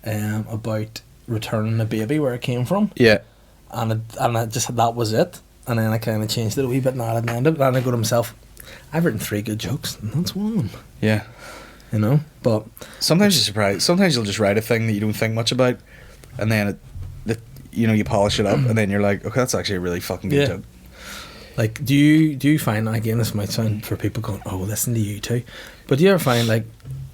about returning a baby where it came from, Yeah, and I just that was it. And then I kind of changed it a wee bit and added an end of it. And I go to myself, I've written 3 good jokes, and that's one of them. yeah. You know, but Sometimes you're surprised. Sometimes you'll just write a thing that you don't think much about, and then you know, you polish it up, and then you're like, okay, that's actually a really fucking good joke. like, do you find, again, this might sound for people going, oh, listen to you too, but do you ever find like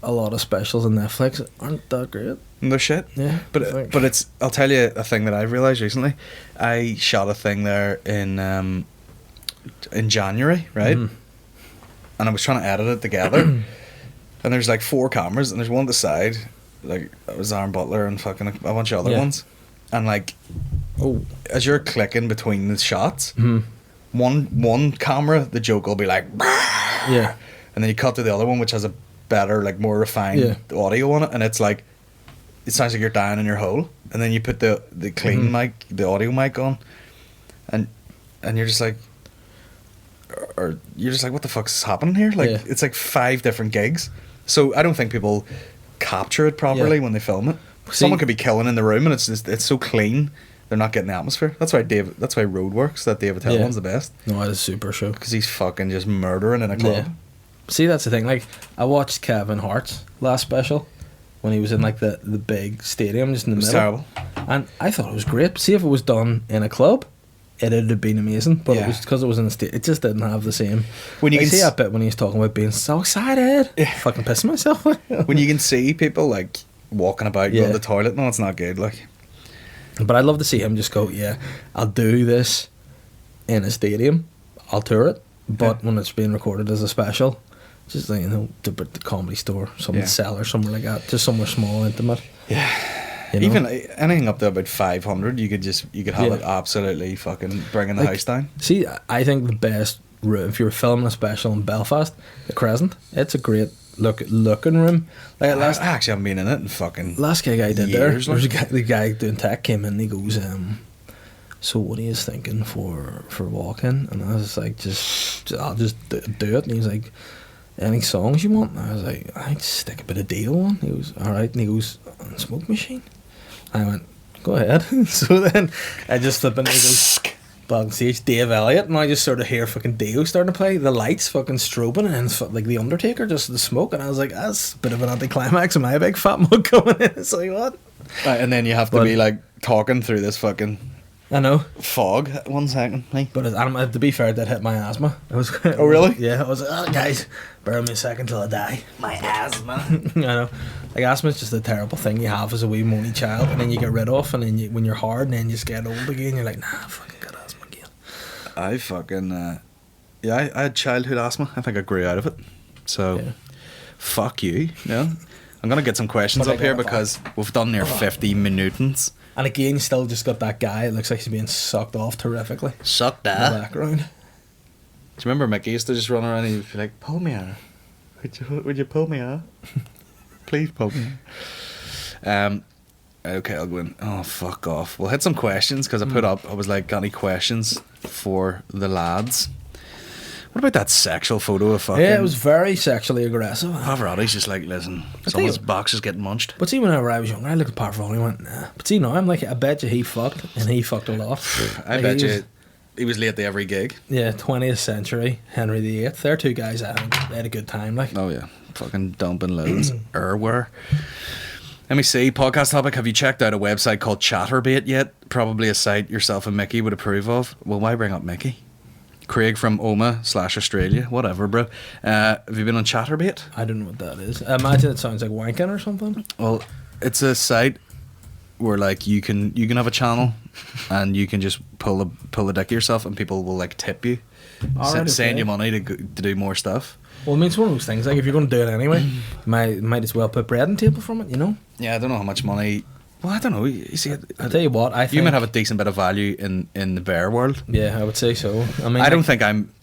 a lot of specials on Netflix aren't that great? No shit. Yeah, But I think. it's, I'll tell you a thing that I've realised recently. I shot a thing there in January, right? Mhm. And I was trying to edit it together. And there's like 4 cameras, and there's one at the side, like it was Aaron Butler and fucking a bunch of other Yeah. ones. And like, as you're clicking between the shots, Mhm. one camera, the joke will be like, Yeah. and then you cut to the other one, which has a better, like more refined audio on it, and it's like, it sounds like you're dying in your hole. And then you put the clean mic, the audio mic on, and you're just like, or you're just like, what the fuck's happening here? Like, Yeah. it's like 5 different gigs. So I don't think people capture it properly Yeah. when they film it. See- Someone could be killing in the room, and it's so clean. They're not getting the atmosphere. That's why Roadworks, that David Tell Yeah. one's the best, No, it is super show. because he's fucking just murdering in a club. Yeah. See, that's the thing. Like, I watched Kevin Hart's last special when he was in like the big stadium just in the It was middle. terrible. And I thought it was great. See, if it was done in a club, it'd have been amazing. But it Yeah. was because it was in the state. It just didn't have the same. When you I can see s- that bit when he was talking about being so excited. Fucking pissing myself. When you can see people like walking about, Yeah. going to the toilet, no, it's not good. Like, But I'd love to see him just go, yeah, I'll do this in a stadium. I'll tour it. But when it's being recorded as a special, just like, the Comedy Store, some Yeah. cellar, somewhere like that, just somewhere small, intimate. yeah. You know? Even anything up to about 500, you could have Yeah. it absolutely fucking bringing the Like, house down. See, I think the best room, if you were filming a special in Belfast, the Crescent, it's a great looking room. Like I last actually haven't been in it in fucking. last gig I did years, there was like. the guy doing tech came in and he goes, so what are you thinking for walking? And I was like, I'll just do it. And he's like, any songs you want? And I was like, I'd stick a bit of Dio on. He goes, alright. And he goes, on Smoke Machine? I went, go ahead. So then I just flip in and he goes, backstage, Dave Elliott, and I just sort of hear fucking Dio starting to play, the lights fucking strobing, and it's like the Undertaker, just the smoke, and I was like, that's a bit of an anticlimax of my big fat mug coming in. It's like, what? And then you have to But- be like talking through this fucking I know. fog. 1 second. Like, But to be fair, that hit my asthma. It was. Oh, really? Yeah. I was like, oh, guys, bear me a second till I die. My asthma. I know. Like asthma is just a terrible thing you have as a wee moany child, and then you get rid of, and then when you're hard, and then you just get old again. You're like, nah, I fucking got asthma again. I fucking I had childhood asthma. I think I grew out of it. So Yeah. fuck you. No. I'm gonna get some questions But I up here got it because we've done near 50 minutes. And again, you still just got that guy. It looks like he's being sucked off terrifically Suck in the that. background. Do you remember Mickey used to just run around and he'd be like, pull me out. Would you pull me out? Please pull me out. Okay, I'll go in. Oh, fuck off. We'll hit some questions because I was like, got any questions for the lads? What about that sexual photo of fucking... Yeah, it was very sexually aggressive. Pavarotti's just like, listen, I someone's think- box is getting munched. But see, whenever I was younger, I looked at Parvati and went, nah. But see, now I'm like, I bet you he fucked, and he fucked a lot. I Like, bet he you was- he was late to every gig. Yeah, 20th century, Henry VIII. They're two guys, I think, they had a good time. Like, Oh, yeah. Fucking dumping loads. Erware. Let me see. Podcast topic. Have you checked out a website called Chatterbait yet? Probably a site yourself and Mickey would approve of. Well, why bring up Mickey? Craig from Oma/Australia. Whatever, bro. Have you been on Chatterbait? I don't know what that is. I imagine it sounds like wanking or something. Well, it's a site where like you can have a channel and you can just pull the dick of yourself and people will like tip you, Alright, send okay. you money to do more stuff. Well, I mean, it's one of those things. Like, if you're going to do it anyway, you might as well put bread on the table from it, you know? Yeah, I don't know how much money. Well, I don't know. You see, I'll tell you what, I think... you might have a decent bit of value in the bear world. Yeah, I would say so. I mean, I don't like, think I'm.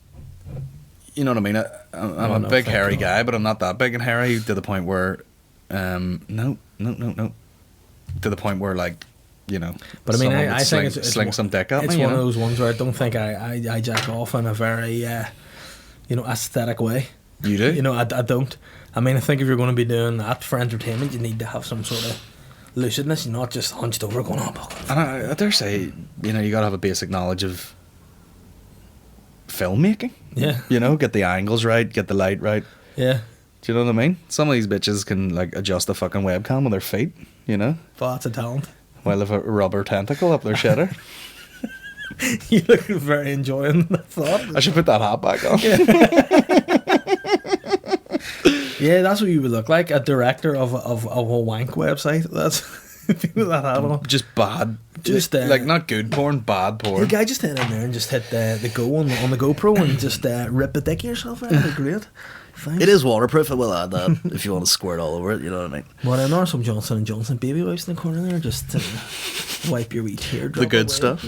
You know what I mean? I'm Oh, a no, big thank hairy God. guy, but I'm not that big and hairy to the point where, no. To the point where, like, you know. But I mean, someone I would think it's sling one- some dick at It's me. You one of know? those ones where I don't think I jack off in a very, aesthetic way. You do. You know, I don't. I mean, I think if you're going to be doing that for entertainment, you need to have some sort of lucidness. You're not just hunched over going, oh, fuck. And I dare say, you know, you gotta have a basic knowledge of filmmaking. Yeah, You know, get the angles right, get the light right. yeah. Do you know what I mean? Some of these bitches can like adjust the fucking webcam with their feet. You know, But that's a talent. while they have a rubber tentacle up their shitter. You look very enjoying the thought. I should put that hat back on. Yeah, that's what you would look like, a director of a wank website. That's with that hat on. Just bad. Just, like not good porn, bad The porn. guy just hit in there and just hit the go on the GoPro and just rip the dick of yourself. That'd be great. Thanks. It is waterproof. I will add that if you want to squirt all over it. You know what I mean? Well, I know some Johnson and Johnson baby wipes in the corner there, just to wipe your wee teardrop. The good away. stuff.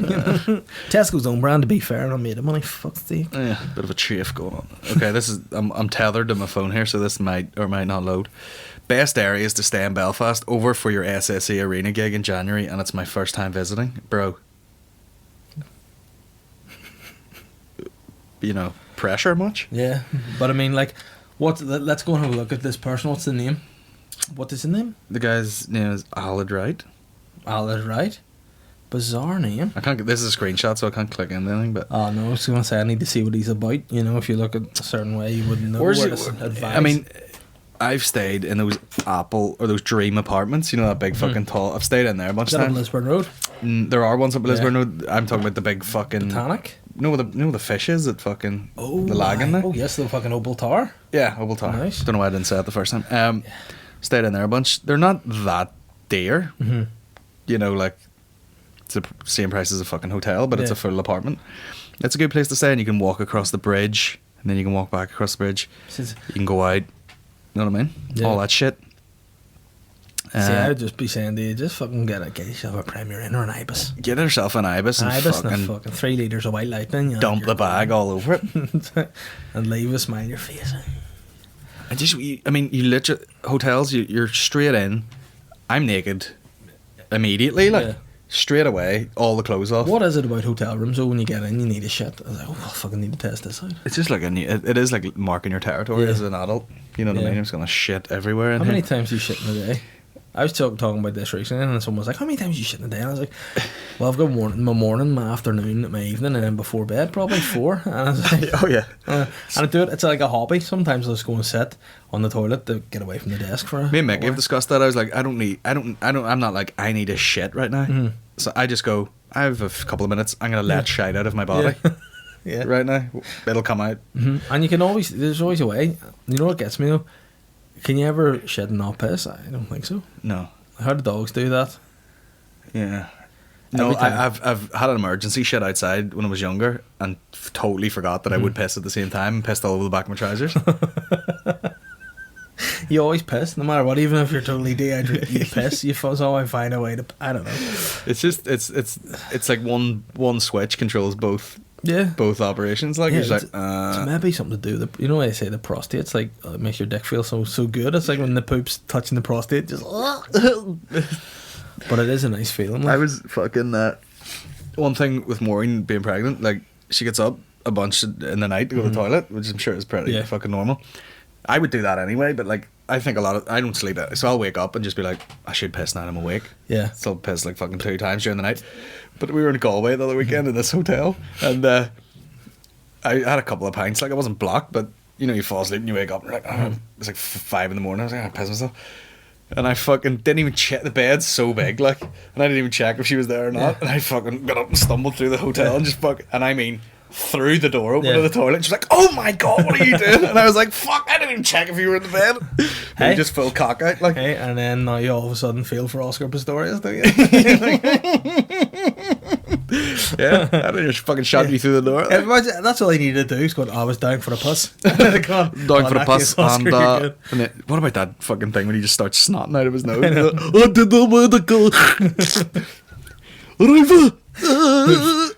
Tesco's own brand, to be fair, and I made of money. Fuck's sake. Yeah, bit of a chafe going on. Okay, this is I'm tethered to my phone here, so this might or might not load. Best areas to stay in Belfast over for your SSE Arena gig in January, and it's my first time visiting, bro. You know, pressure much. Yeah, but I mean, like, let's go and have a look at this person. What's the name? What is the name? The guy's name is Elliott, right? Elliott, right? Bizarre name. I can't. This is a screenshot, so I can't click into anything. But Oh no, I was going to say I need to see what he's about. You know, if you look at a certain way, you wouldn't know. Where's where it- to advise. I mean, I've stayed in those Apple or those Dream apartments. You know that big fucking tall. I've stayed in there a bunch is of that on times. Lisburn Road? There are ones up at Yeah. Lisburn Road. I'm talking about the big fucking. Botanic? No, the fishes that fucking Oh, the lag in there. Oh yes, the fucking Opal Tower. Yeah, Opal Tower. Nice. Don't know why I didn't say it the first time. Stayed in there a bunch. They're not that dear. Mm-hmm. You know, like it's the same price as a fucking hotel, but it's Yeah. a full apartment. It's a good place to stay, and you can walk across the bridge, and then you can walk back across the bridge. Since, You can go out. You know what I mean? Yeah. All that shit. see, I would just be saying to you, just fucking get yourself a Premier Inn or an Ibis. Get yourself an Ibis and Ibis and a fucking fucking 3 litres of white lightning. You know, dump you're the bag all over it. and leave a smile on your face. And just, I mean, you literally hotels. You're straight in. I'm naked immediately, like Yeah. straight away. All the clothes off. What is it about hotel rooms? So when you get in, you need a shit. I was like, oh, I fucking need to test this out. It's just like it is like marking your territory Yeah. as an adult. You know what I Yeah. mean? I'm just gonna shit everywhere. In How many here. times do you shit in a day? I was talking about this recently, and someone was like, "How many times do you shit in a day?" And I was like, "Well, I've got my morning, my afternoon, my evening, and then before bed, probably 4." And I was like, Oh yeah. and I do it. It's like a hobby. Sometimes I'll just go and sit on the toilet to get away from the desk for. Me and Mickey a have while. discussed that. I was like, I'm not like I need a shit right now. Mm-hmm. So I just go. I have a couple of minutes. I'm gonna let shite out of my body Yeah. right now. It'll come out. hmm And you can always. There's always a way. You know what gets me though? Can you ever shit and not piss? I don't think so. No. How do dogs do that? Yeah. No, Every time. I've had an emergency shit outside when I was younger and totally forgot that I would piss at the same time and pissed all over the back of my trousers. You always piss, no matter what. Even if you're totally dehydrated, you piss. You somehow find a way to. I don't know. It's just it's like one switch controls both Yeah. operations. Like Yeah, it's like it's maybe something to do with you know when they say the prostate's like it makes your dick feel so good. It's like when the poop's touching the prostate, just. But it is a nice feeling. I Like. was fucking one thing with Maureen being pregnant, like she gets up a bunch in the night to go to the toilet, which I'm sure is pretty Yeah. fucking normal. I would do that anyway, but like I think I don't sleep, so I'll wake up and just be like, I should piss now I'm awake. Yeah. Still piss like fucking 2 times during the night. But we were in Galway the other weekend in this hotel, and I had a couple of pints. Like I wasn't blocked, but you know you fall asleep and you wake up and you're like, oh, it's like 5 in the morning. I was like, I piss myself. And I fucking didn't even check. The bed's so big, like, and I didn't even check if she was there or not. Yeah. And I fucking got up and stumbled through the hotel and just and I mean, threw the door open Yeah. to the toilet. And she's like, "Oh my god, what are you doing?" And I was like, "Fuck, I didn't even check if you were in the bed." Hey. You just full cock out, like. Hey, and then now you all of a sudden feel for Oscar Pistorius, do you? Yeah, I didn't just fucking shot you through the door. That's all I needed to do. Is go, I was down for the puss. Down Down for the puss, and then, what about that fucking thing when he just starts snotting out of his nose? know. I did the medical. Riva.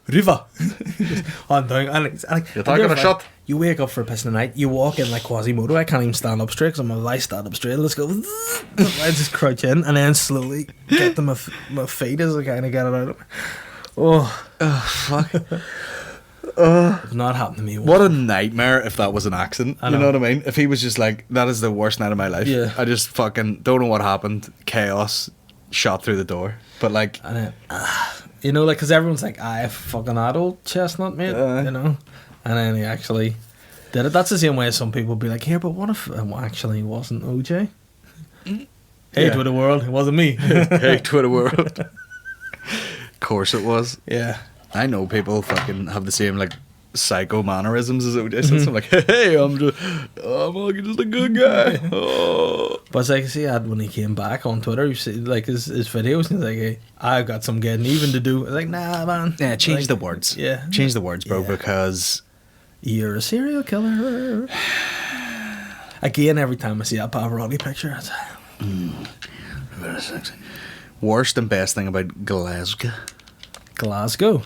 Riva. I'm down. And it's, like, You're taking a shot. You wake up for a piss in the night. You walk in like Quasimodo. I can't even stand up straight because I'm like, I stand up straight. Let's go. I just crouch in and then slowly get to my feet as I kind of get it out of me. Oh, Fuck. it's not happened to me. What a nightmare if that was an accident. I You know know. what I mean? If he was just like, that is the worst night of my life. Yeah. I just fucking don't know what happened. Chaos. Shot through the door. But like, And then, you know, like, because everyone's like, I fucking adult chestnut, mate, you know? And then he actually did it. That's the same way as some people be like, here, but what if it actually wasn't OJ? Hey, Yeah. to the world, it wasn't me. hey, Twitter world. Of course it was. Yeah. I know people fucking have the same like psycho mannerisms as OJ Simpson. Like, hey, I'm just a good guy. Oh. But it's like, see, when he came back on Twitter, you see, like, his videos, and he's like, hey, I've got some getting even to do. I was like, nah, man. Yeah, change Like, the words. Yeah. Change the words, bro, Yeah. because You're a serial killer. Again, every time I see that Pavarotti picture, it's very sexy. Worst and best thing about Glasgow. Glasgow.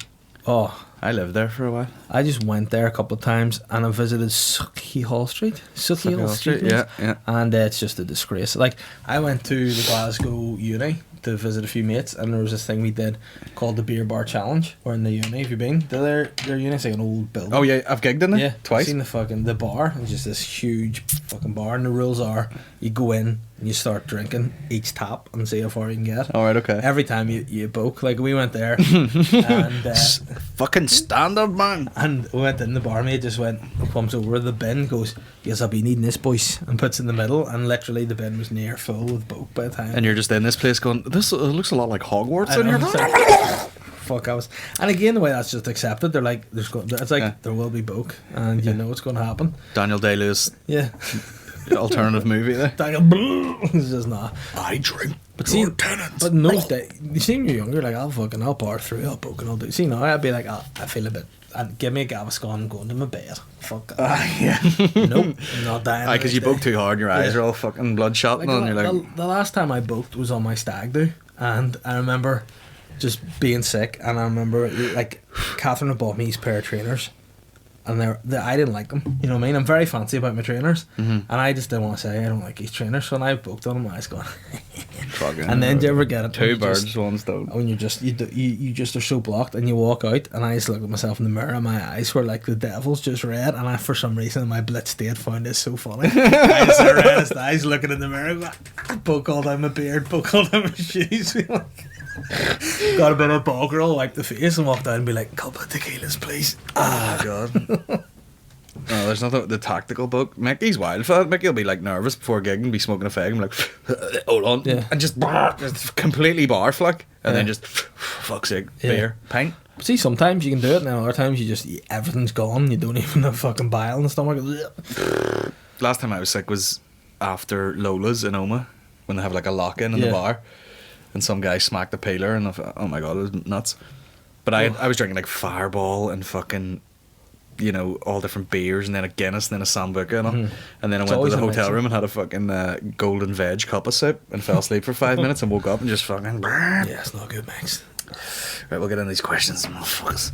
Oh, I lived there for a while. I just went there a couple of times, and I visited Sauchiehall Street. Sauchiehall Street, yeah. And it's just a disgrace. Like, I went to the Glasgow uni to visit a few mates, and there was this thing we did called the Beer Bar Challenge. Or in the uni, have you been to their uni? It's like an old building. Oh yeah, I've gigged in it. Yeah, twice. I've seen the bar. It's just this huge fucking bar, and the rules are you go in and you start drinking each tap and see how far you can get. All right, okay. Every time you boke, like we went there, and Fucking standard, man. and we went in. The barmaid just comes over the bin, goes, "Yes, I'll be needing this, boys," and puts it in the middle. And literally the bin was near full with boke by the time. And you're just in this place going, this looks a lot like Hogwarts I in know, here. it's like, fuck, I was. And again, the way that's just accepted, they're like, it's like Yeah. there will be boke, and you know what's going to happen. Daniel Day-Lewis Yeah. alternative movie there. Daniel, it's just not. I drink. But see, but in those days, you see when you're younger, like I'll bar through, I'll poke and I'll do. See now, I'd be like, I feel a bit. I'd give me a Gaviscon and go into my bed. Fuck that. Yeah. Nope, I'm not dying. Because you boke too hard, your eyes are all fucking bloodshot, Like, and you're like, the last time I boked was on my stag do, and I remember just being sick, and I remember like Catherine had bought me these pair of trainers, and I didn't like them. You know what I mean? I'm very fancy about my trainers, and I just didn't want to say I don't like these trainers. So when I boked on them, I was going. fucking. And then do you ever get it? Two birds, one stone. When you just are so blocked, and you walk out, and I just look at myself in the mirror, and my eyes were like the devil's just red, and I, for some reason, in my blitz state, found this so funny. I just had reddest eyes looking in the mirror, going, poke all down my beard, poke all down my shoes. Got a bit of bog roll, wipe the face, and walk down and be like, "Couple of tequilas, please." Oh my god. No, there's nothing. The tactical book. Mickey's wild for that. Mickey'll be like nervous before gigging, be smoking a fag, and be like, hold on, Yeah. and just completely barf like, and then just fuck's sake, Yeah. beer, pint. But see, sometimes you can do it, and then other times everything's gone. You don't even have fucking bile in the stomach. Last time I was sick was after Lola's in Oma, when they have like a lock-in in the Yeah. bar, and some guy smacked the peeler, and I thought, oh my god, it was nuts. But I was drinking like Fireball and fucking, you know, all different beers, and then a Guinness, and then a Sambuca, and all. And then I It's went to always the hotel amazing. room and had a fucking golden veg cup of soup, and fell asleep for 5 minutes, and woke up and just fucking. Yeah, it's not good, Max. Right, we'll get into these questions, motherfuckers.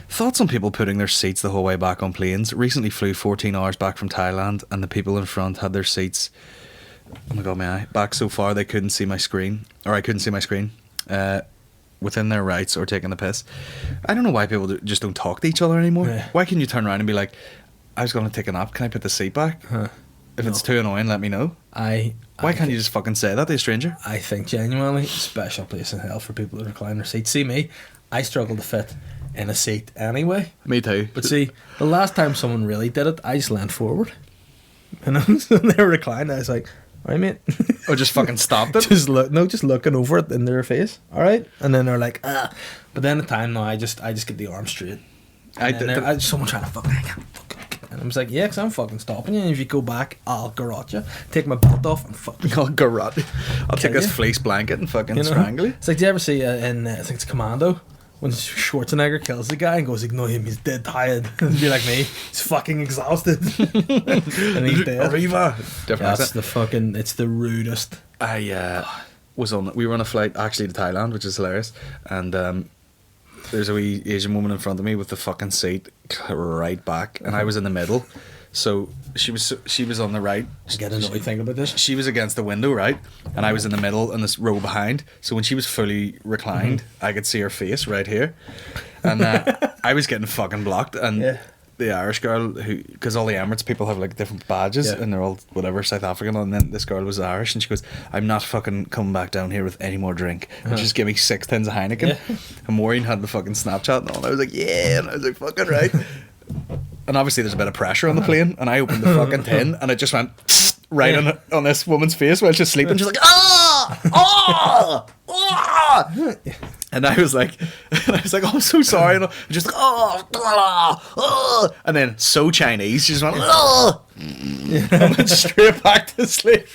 Thoughts on people putting their seats the whole way back on planes? Recently flew 14 hours back from Thailand, and the people in front had their seats, oh my god, my eye, back so far they couldn't see my screen, or I couldn't see my screen, within their rights, or taking the piss. I don't know why people just don't talk to each other anymore. Yeah. Why can you turn around and be like, I was going to take a nap, can I put the seat back? If it's too annoying, let me know. Why can't you just fucking say that to a stranger? I think genuinely special place in hell for people that recline their seats. See me, I struggle to fit in a seat anyway. Me too. But see, the last time someone really did it, I just leant forward. And when they were reclined, I was like, "All right, mate." Or just fucking stopped it. just looking over it in their face. All right, and then they're like, "Ah." But then the time now, I just get the arm straight. Someone trying to fucking, I can't fucking. And I was like, yeah, because I'm fucking stopping you. And if you go back, I'll garrote you. Take my belt off and fucking. I'll garrote. I'll take Kill this you. fleece blanket and fucking You know? strangle you. It's like, do you ever see in I think it's Commando, when Schwarzenegger kills the guy and goes, ignore him, he's dead tired. It'd be like me, he's fucking exhausted. And he's dead. Arriva. Different That's accent. the fucking, it's the rudest. I we were on a flight actually to Thailand, which is hilarious, and there's a wee Asian woman in front of me with the fucking seat right back, and I was in the middle, so she was on the right. I get annoyed thinking about this. She was against the window, right, and I was in the middle in this row behind. So when she was fully reclined, I could see her face right here, and I was getting fucking blocked. And Yeah. the Irish girl, who, because all the Emirates people have like different badges, Yeah. and they're all whatever South African, and then this girl was Irish, and she goes, "I'm not fucking coming back down here with any more drink." And she just gave me 6 tins of Heineken. Yeah. And Maureen had the fucking Snapchat and all. And I was like, yeah, and I was like, fucking right. And obviously there's a bit of pressure on the plane, and I opened the fucking tin, and it just went right on this woman's face while she's sleeping. She's like, ah, ah, ah. And I was like, oh, I'm so sorry. And just like, oh, oh, and then so Chinese, she just went, oh, and went straight back to sleep.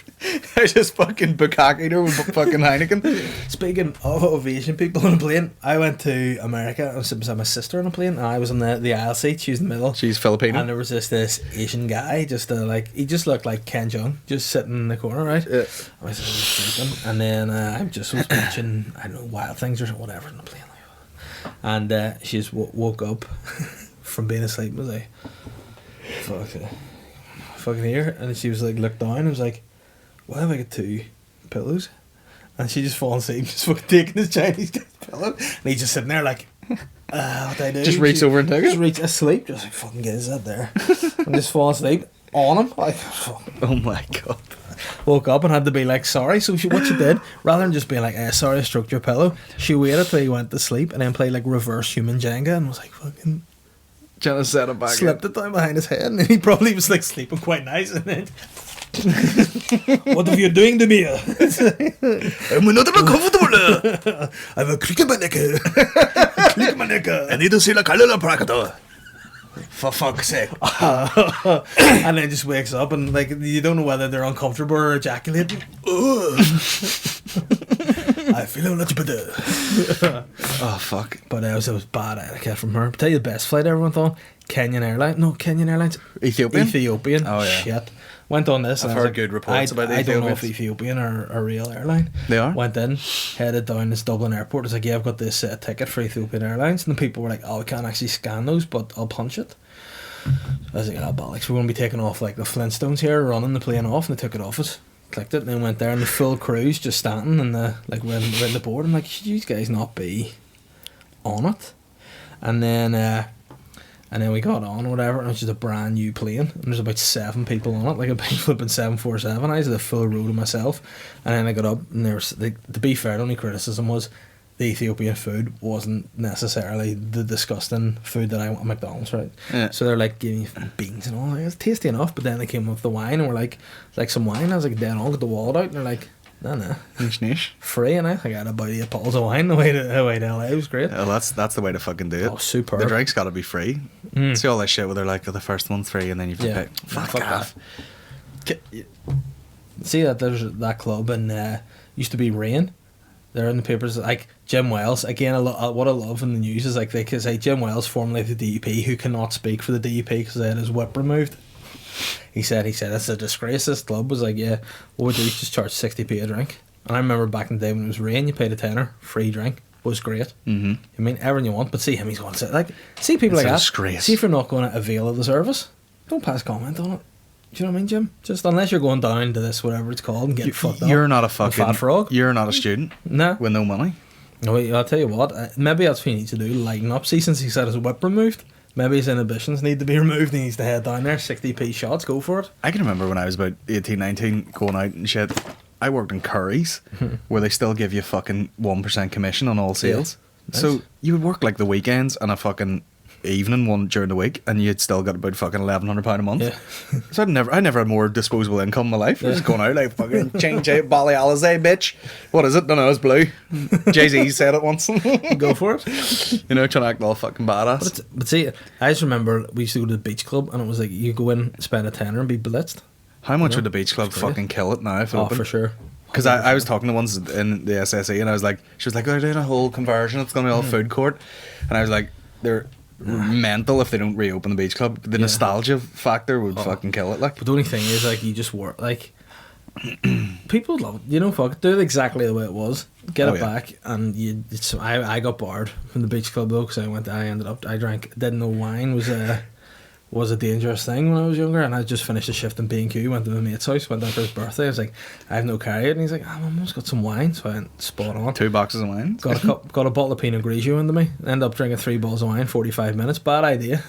I just fucking bukkakied her with fucking Heineken. Speaking of Asian people on a plane, I went to America. I was sitting beside my sister on a plane, and I was in the aisle seat. She was in the middle. She's Filipino. And there was this Asian guy, he just looked like Ken Jeong, just sitting in the corner, right? Yeah. I was sleeping, and then I just was watching, I don't know, Wild Things or whatever on the plane. And she just woke up from being asleep and was like, fucking here. And she was like, looked down and was like, why have I got 2 pillows? And she just fallen asleep, just fucking taking his Chinese guy's pillow. And he's just sitting there like, what do I do? Just reach over and take it? Just reach asleep, just like, fucking get his head there. And just fall asleep on him. Like, fuck. Oh my god. Woke up and had to be like, sorry. So what she did, rather than just being like, sorry I stroked your pillow, she waited till he went to sleep and then played like reverse human Jenga and was like, fucking... Trying to set him back. Slipped it down behind his head and then he probably was like sleeping quite nice and then... What are you doing to me? I'm not even comfortable. I have a crick in my neck. Crick in my neck. I need to see the chiropractor. For fuck's sake. And then just wakes up and like you don't know whether they're uncomfortable or ejaculating. I feel a little better. Oh fuck. But it was bad etiquette from her. But tell you the best flight I ever went on, Kenyan Airlines. Ethiopian. Oh yeah. Shit. Went on this. I've and heard I was good reports about the I don't know if Ethiopians. Ethiopian or a real airline. They are? Went in, headed down this Dublin airport. It's like, yeah, I've got this ticket for Ethiopian Airlines. And the people were like, oh, we can't actually scan those, but I'll punch it. I was like, bollocks. We're going to be taking off like the Flintstones here, running the plane off. And they took it off us. Clicked it and then went there and the full crew's just standing and like we're in the board. I'm like, should you guys not be on it? And then we got on or whatever, and it was just a brand new plane, and there's about 7 people on it, like a big flipping 747. I was the full row to myself, and then I got up, and there was, to be fair, the only criticism was the Ethiopian food wasn't necessarily the disgusting food that I want at McDonald's, right? Yeah. So they're like giving me beans and all that. It was tasty enough, but then they came with the wine, and we're like some wine. I was like, dead on, got the wallet out, and they're like, no. Niche. Free, and I think I had about 8 bottles of wine the way to LA. It was great. Well, that's the way to fucking do it. Oh, superb. The drink's got to be free. See all that shit where they're like, the first one's free and then you have to pay. Fuck off. See that there's that club and used to be Rain. They're in the papers like Jim Wells again. What I love in the news is like they can say Jim Wells, formerly of the DUP, who cannot speak for the DUP because they had his whip removed. He said it's a disgrace. This club was like, yeah, what we do is just charge 60p a drink. And I remember back in the day when it was Rain, you paid a tenner, free drink. Was great. I mean, everything you want, but see him, he's going to say like, see people It's like a that. disgrace. See if you're not going to avail of the service, don't pass comment on it. Do you know what I mean, Jim? Just unless you're going down to this whatever it's called and getting fucked up. You're not a fucking fat frog. You're not a student. Nah. With no money. No, wait, I'll tell you what. Maybe that's what he needs to do. Lighten up. See, since he said his whip removed, maybe his inhibitions need to be removed. He needs to head down there. 60p shots. Go for it. I can remember when I was about 18, 19, going out and shit. I worked in Curry's, where they still give you fucking 1% commission on all sales. Nice. So you would work like the weekends and a fucking evening one during the week, and you'd still got about fucking £1,100 a month. Yeah. So I never had more disposable income in my life. I was just going out like fucking change out Bally Alizé, bitch. What is it? Don't know. It's blue. Jay-Z said it once. Go for it. You know, trying to act all fucking badass. But see, I just remember we used to go to the beach club, and it was like you go in, spend a tenner, and be blitzed. How much would the beach club fucking kill it now if it Oh, opened? for sure. Because I was talking to ones in the SSE and I was like, she was like, oh, they're doing a whole conversion, it's going to be all food court. And I was like, they're mental if they don't reopen the beach club. The nostalgia factor would fucking kill it. Like, But the only thing is, like, you just work, like, people love it. You know, fuck it. Do it exactly the way it was. Get it back. And I got barred from the beach club, though, because I drank, didn't know wine was a dangerous thing when I was younger, and I just finished a shift in B&Q, went to my mate's house, went down for his birthday. I was like, I have no carry, and he's like, I've almost got some wine, so I went spot on. 2 boxes of wine. Got a bottle of Pinot Grigio into me. Ended up drinking 3 bottles of wine, 45 minutes. Bad idea.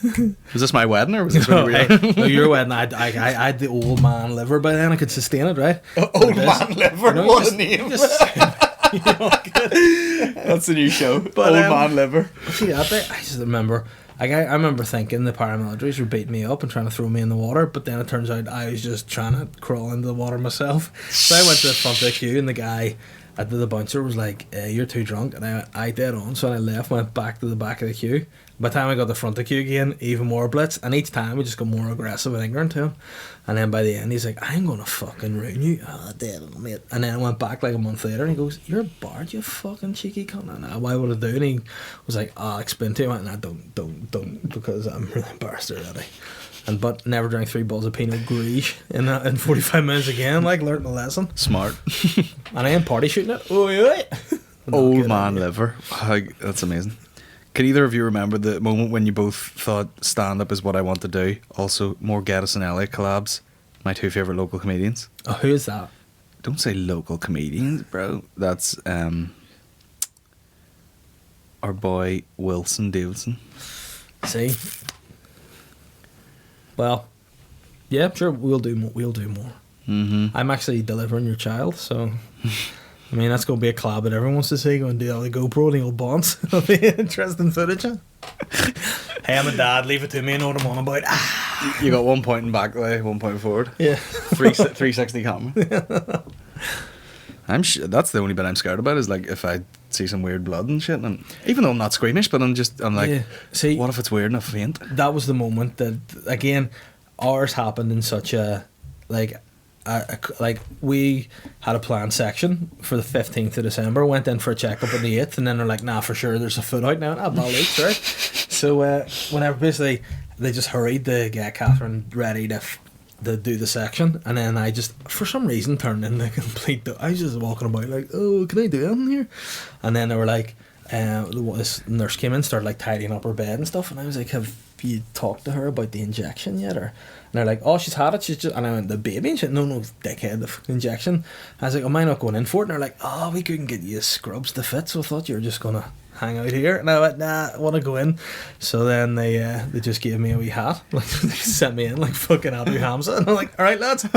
Was this my wedding or was this when you were No, your wedding. I had the old man liver by then. I could sustain it, right? Old man liver, what a name. That's the new show. But, Old man liver. See that day? I just remember. I remember thinking the paramilitaries were beating me up and trying to throw me in the water, but then it turns out I was just trying to crawl into the water myself. So I went to the front of the queue, and the guy at the bouncer was like, "You're too drunk," and I dead on. So I left, went back to the back of the queue. By the time I got to the front of the queue again, even more blitz, and each time we just got more aggressive and ignorant to him. And then by the end, he's like, "I'm gonna fucking ruin you." Oh, dead on, mate. And then I went back like a month later, and he goes, "You're barred, you fucking cheeky cunt." And why would I do? And he was like, "I'll explain to you." I went, "No, don't, because I'm really embarrassed already." But never drank 3 bottles of Pinot Grigio in 45 minutes again. Like, learned a lesson. Smart. And I am party shooting it. Oh yeah. Old man liver. That's amazing. Can either of you remember the moment when you both thought stand-up is what I want to do? Also, more Geddis and Elliott collabs. My two favourite local comedians. Oh, who is that? Don't say local comedians, bro. That's our boy Wilson Davidson. See? Well, yeah, sure, we'll do more. We'll do more. Mm-hmm. I'm actually delivering your child, so... I mean, that's going to be a collab that everyone wants to see. Going to do all the GoPro and the old bonds. It'll be interesting footage. Huh? Hey, I'm a dad. Leave it to me. I know what I'm on about. You got 1 point in back way, 1 point forward. Yeah. 360 camera. That's the only bit I'm scared about is like if I see some weird blood and shit. And even though I'm not squeamish, but I'm like, yeah. See, what if it's weird and I faint? That was the moment that, again, ours happened in such a like we had a planned section for the 15th of December, went in for a checkup on the 8th, and then they're like, nah, for sure there's a foot out now. Bally's, right? So whenever basically they just hurried to get Catherine ready to do the section, and then I just for some reason turned into complete I was just walking about like, oh, can I do anything here? And then they were like, this nurse came in, started like tidying up her bed and stuff, and I was like, have you talked to her about the injection yet? And they're like, oh, she's had it, she's just... And I went, the baby? And she said, no, dickhead, the injection. I was like, am I not going in for it? And they're like, oh, we couldn't get you scrubs to fit, so I thought you were just going to hang out here. And I went, nah, I want to go in. So then they just gave me a wee hat. Like, they sent me in like fucking Abu Hamza. And I'm like, all right, lads,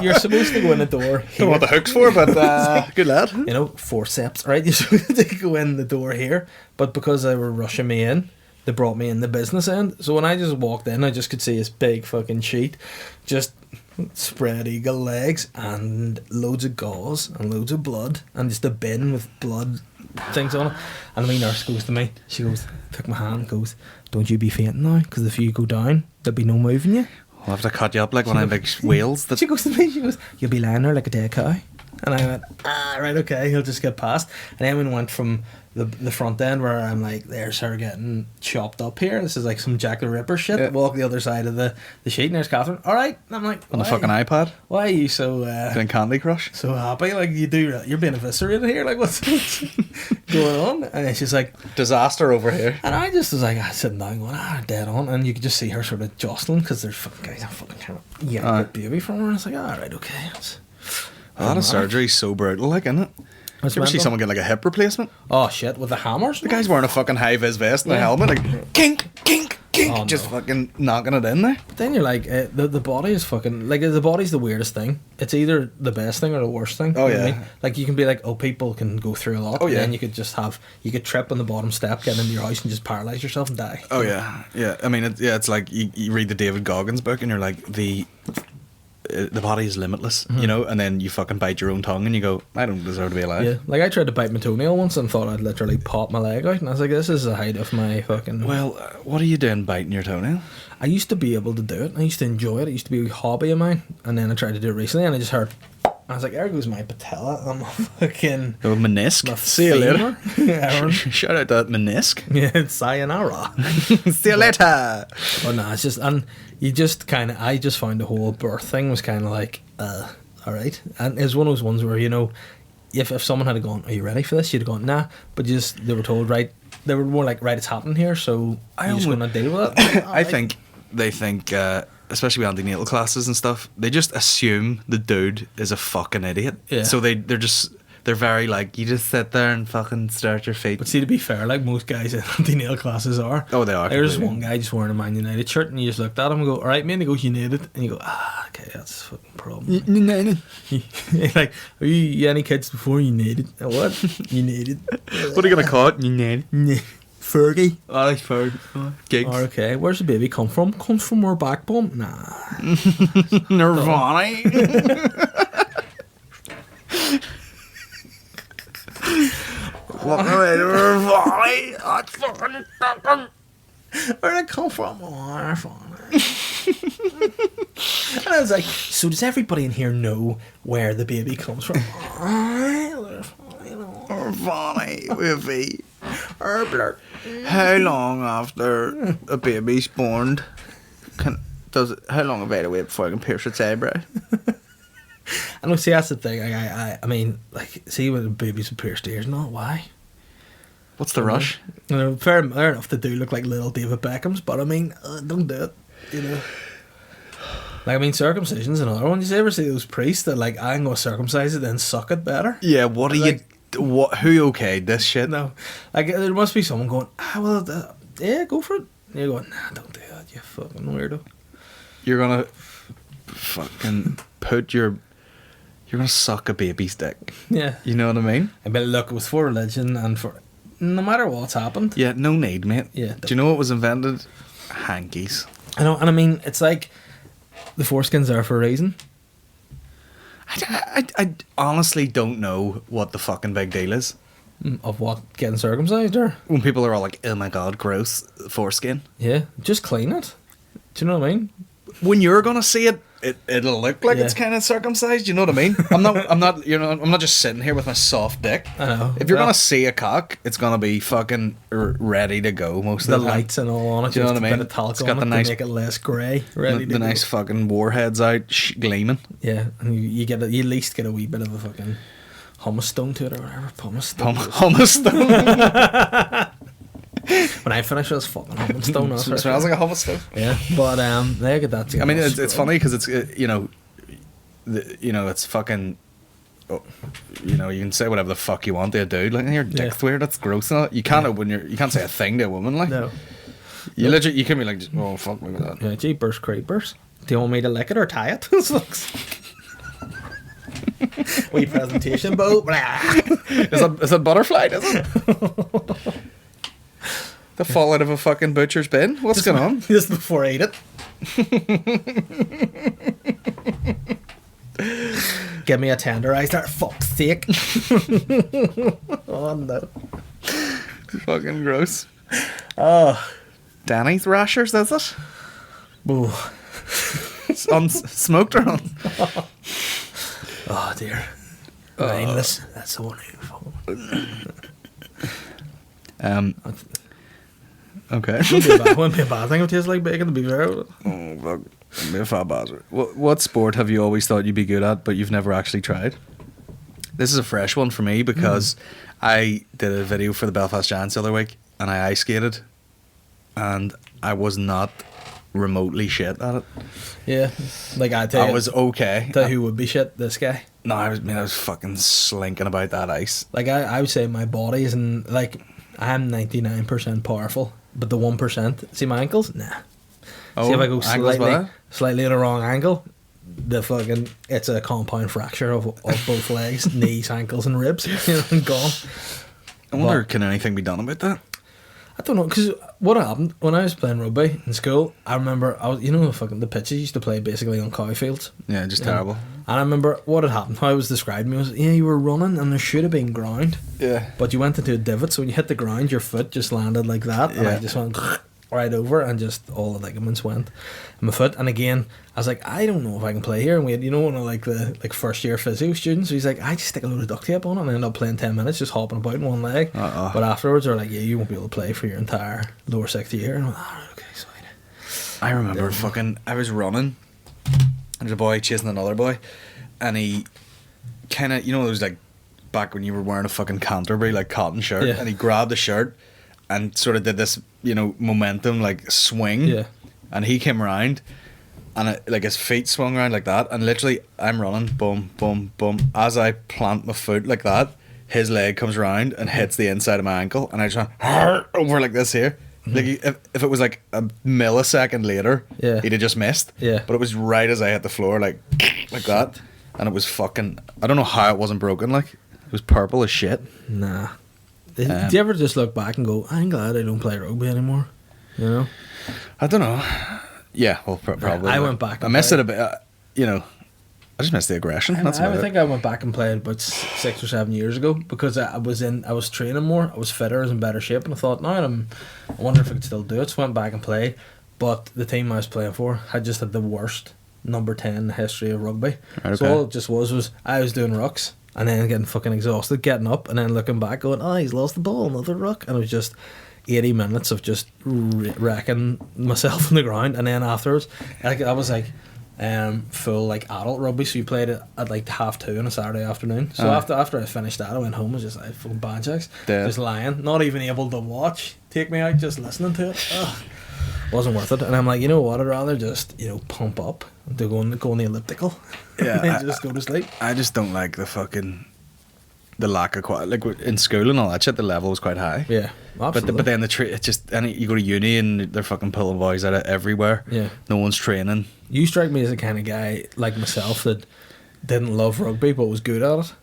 you're supposed to go in the door here. Don't know what the hook's for, but good lad. You know, forceps, right? You're supposed to go in the door here. But because they were rushing me in, they brought me in the business end. So when I just walked in, I just could see this big fucking sheet, just spread eagle legs and loads of gauze and loads of blood and just a bin with blood things on it. And the wee nurse goes to me, she goes, took my hand, goes, don't you be fainting now, because if you go down, there'll be no moving you. I'll have to cut you up like one of them big whales. She goes to me, she goes, you'll be lying there like a dead cow. And I went, right, okay, he'll just get past. And then we went from the front end where I'm like, there's her getting chopped up here. This is like some Jack the Ripper shit. Yeah. Walk the other side of the sheet, and there's Catherine. All right. And I'm like, On the fucking iPad. Why are you so Doing Candy Crush. so happy? Like, you're being eviscerated here. Like, what's going on? And then she's like, Disaster over here. and I just was like, sitting down going, dead on. And you could just see her sort of jostling because there's fucking guys fucking trying to yank the baby from her. And it's like, all right, okay. A lot of surgery's so brutal, like, isn't it? It's You ever see mental. someone get like a hip replacement? Oh shit, with the hammers? The guy's wearing a fucking high-vis vest and a helmet, like, kink, kink, kink, Oh, just no. fucking knocking it in there. But then you're like, the body is fucking... Like, the body's the weirdest thing. It's either the best thing or the worst thing. Oh, You know what I yeah. mean? Like, you can be like, oh, people can go through a lot. Oh, and yeah. then you could just have... You could trip on the bottom step, get into your house and just paralyse yourself and die. Oh, yeah. Yeah, I mean, it's like you read the David Goggins book and you're like, the body is limitless, you know, and then you fucking bite your own tongue and you go, I don't deserve to be alive. Yeah. Like, I tried to bite my toenail once and thought I'd literally pop my leg out. And I was like, this is the height of my fucking... Well, what are you doing biting your toenail? I used to be able to do it. I used to enjoy it. It used to be a hobby of mine. And then I tried to do it recently and I just heard... I was like, there goes my patella. I'm fucking... Oh, menisque. My See you later. Aaron. Shout out to that menisque. Yeah, it's sayonara. See you later. But no, it's just, and you just kind of, I just found the whole birth thing was kind of like, alright. And it's one of those ones where, you know, if someone had gone, are you ready for this? You'd have gone, nah. But they were told, right, they were more like, right, it's happening here, so you're just going to deal with it. I think they think, especially with antenatal classes and stuff, they just assume the dude is a fucking idiot. Yeah. So they're very like, you just sit there and fucking stare at your feet. But see, to be fair, like most guys in anti-nail classes are. Oh, they are. There's completely. one guy just wearing a Man United shirt, and you just looked at him and go, alright, mate, and he goes, United. And you go, okay, that's a fucking problem. United. Like, are you any kids before United? What? United. What are you gonna call it? United. Fergie. I like Ferg. Gigs. Oh, okay, where's the baby come from? Comes from our backbone? Nah. Nirvana. Walking away to Nirvana. That's fucking fucking. Where'd it come from? Oh, Nirvana. And I was like, so does everybody in here know where the baby comes from? Nirvana with a Herbler. How long after a baby's born how long have I to wait before I can pierce its eyebrow? And look, see, that's the thing. I mean, like, see when the babies with pierced ears, not why. What's the rush? You know, fair enough, they do look like little David Beckhams, but I mean, don't do it. You know. Like, I mean, circumcision's another one. You ever see those priests that like, I'm gonna circumcise it, then suck it better? Yeah, what are Like, who okayed this shit? No, like there must be someone going, yeah, go for it. And you're going, nah, don't do that, you fucking weirdo. You're gonna fucking you're gonna suck a baby's dick. Yeah, You know what I mean? but look, it was for religion and for no matter what's happened. Yeah, no need, mate. Yeah. Do you know what was invented? Hankies. I know, and I mean, it's like the foreskin's there for a reason. I honestly don't know what the fucking big deal is. Of what, getting circumcised or? When people are all like, oh my god, gross, foreskin. Yeah, just clean it. Do you know what I mean? When you're gonna see it, it'll look like Yeah. it's kind of circumcised. You know what I mean? I'm not. You know, I'm not just sitting here with my soft dick. I know. If you're Well, gonna see a cock, it's gonna be fucking ready to go most the of the time. lights and all on it, Do you know just what I a mean? bit of talc It's on got it the to nice- make it less grey, ready The to nice go. fucking warheads out gleaming. Yeah, and you get you at least get a wee bit of a fucking hummus stone to it or whatever. Pumice stone. Hummus stone. When I finish this fucking hummus stone, that's It smells like a hummus stone. yeah. But there, get that. I mean, it's funny because it's you know, it's fucking. Oh, you know, you can say whatever the fuck you want to a dude. Like, your dick's weird. That's gross. And all. You can't you can't say a thing to a woman. Like, No. you literally you can be like, oh fuck me with that. Yeah, jeepers creepers. Do you want me to lick it or tie it? Wee presentation boat. Is that butterfly? Is it? The fall out of a fucking butcher's bin. What's going on? Just before I eat it. Give me a tenderizer, fuck's sake. Oh no. Fucking gross. Oh. Danny's rashers, is it? Ooh. Smoked or on? Oh dear. Mindless. That's the one who. Okay. Wouldn't be a bad thing if it tastes like bacon, to be fair. Oh fuck. I'm a fat bastard. What sport have you always thought you'd be good at, but you've never actually tried? This is a fresh one for me because I did a video for the Belfast Giants the other week and I ice skated and I was not remotely shit at it. Yeah. Like I tell you. I was okay. Tell you who would be shit, this guy. No, I was fucking slinking about that ice. Like I would say my body isn't like I'm 99% powerful, but the 1%. See my ankles? Nah. Oh, See if I go ankles by? slightly at the wrong angle, it's a compound fracture of both legs, knees, ankles, and ribs. You know, and gone. I wonder, can anything be done about that? I don't know, because what happened when I was playing rugby in school, I remember the pitches used to play basically on cow fields. Yeah, just terrible. And I remember what had happened, how it was described to me was, you were running and there should have been ground, Yeah. but you went into a divot, so when you hit the ground, your foot just landed like that, and I Yeah. just went right over, and just all the ligaments went in my foot. And again, I was like, I don't know if I can play here. And we had, one of the first year physio students, so he's like, I just stick a load of duct tape on it and I end up playing 10 minutes just hopping about in one leg. But afterwards they're like, yeah, you won't be able to play for your entire lower sixth year. And I'm like, alright, okay, sweet. I remember I was running and there's a boy chasing another boy and he kind of, it was like back when you were wearing a fucking Canterbury like cotton shirt, Yeah. and he grabbed the shirt and sort of did this, momentum like swing. Yeah. And he came around and his feet swung around like that, and literally I'm running, boom, boom, boom. As I plant my foot like that, his leg comes around and hits the inside of my ankle, and I just went over like this here. Like if it was like a millisecond later, Yeah. he'd have just missed. Yeah. But it was right as I hit the floor, like that, and it was fucking. I don't know how it wasn't broken. Like it was purple as shit. Nah. Do you ever just look back and go, I'm glad I don't play rugby anymore? I don't know. Yeah, well, probably. I went back I and missed it played. a bit. I just missed the aggression. That's I about think it. I went back and played about 6 or 7 years ago because I was training more, I was fitter, I was in better shape, and I thought, I wonder if I could still do it. So I went back and played, but the team I was playing for had just had the worst number 10 in the history of rugby. Right, So okay. all it just was I was doing rucks and then getting fucking exhausted, getting up and then looking back going, he's lost the ball, another ruck, and it was just 80 minutes of just wrecking myself on the ground. And then afterwards, I was like, full like adult rugby, so you played it at like 2:30 on a Saturday afternoon. So after I finished that, I went home and was just like fucking banjacks, just lying, not even able to watch. Take me out, just listening to it. Ugh. Wasn't worth it. And I'm like, you know what? I'd rather just pump up to go on the elliptical. Yeah, and just go to sleep. I just don't like the lack of like in school and all that shit. The level was quite high. Yeah, absolutely. But then it's just you go to uni and they're fucking pulling boys out of everywhere. Yeah, no one's training. You strike me as the kind of guy like myself that didn't love rugby but was good at it.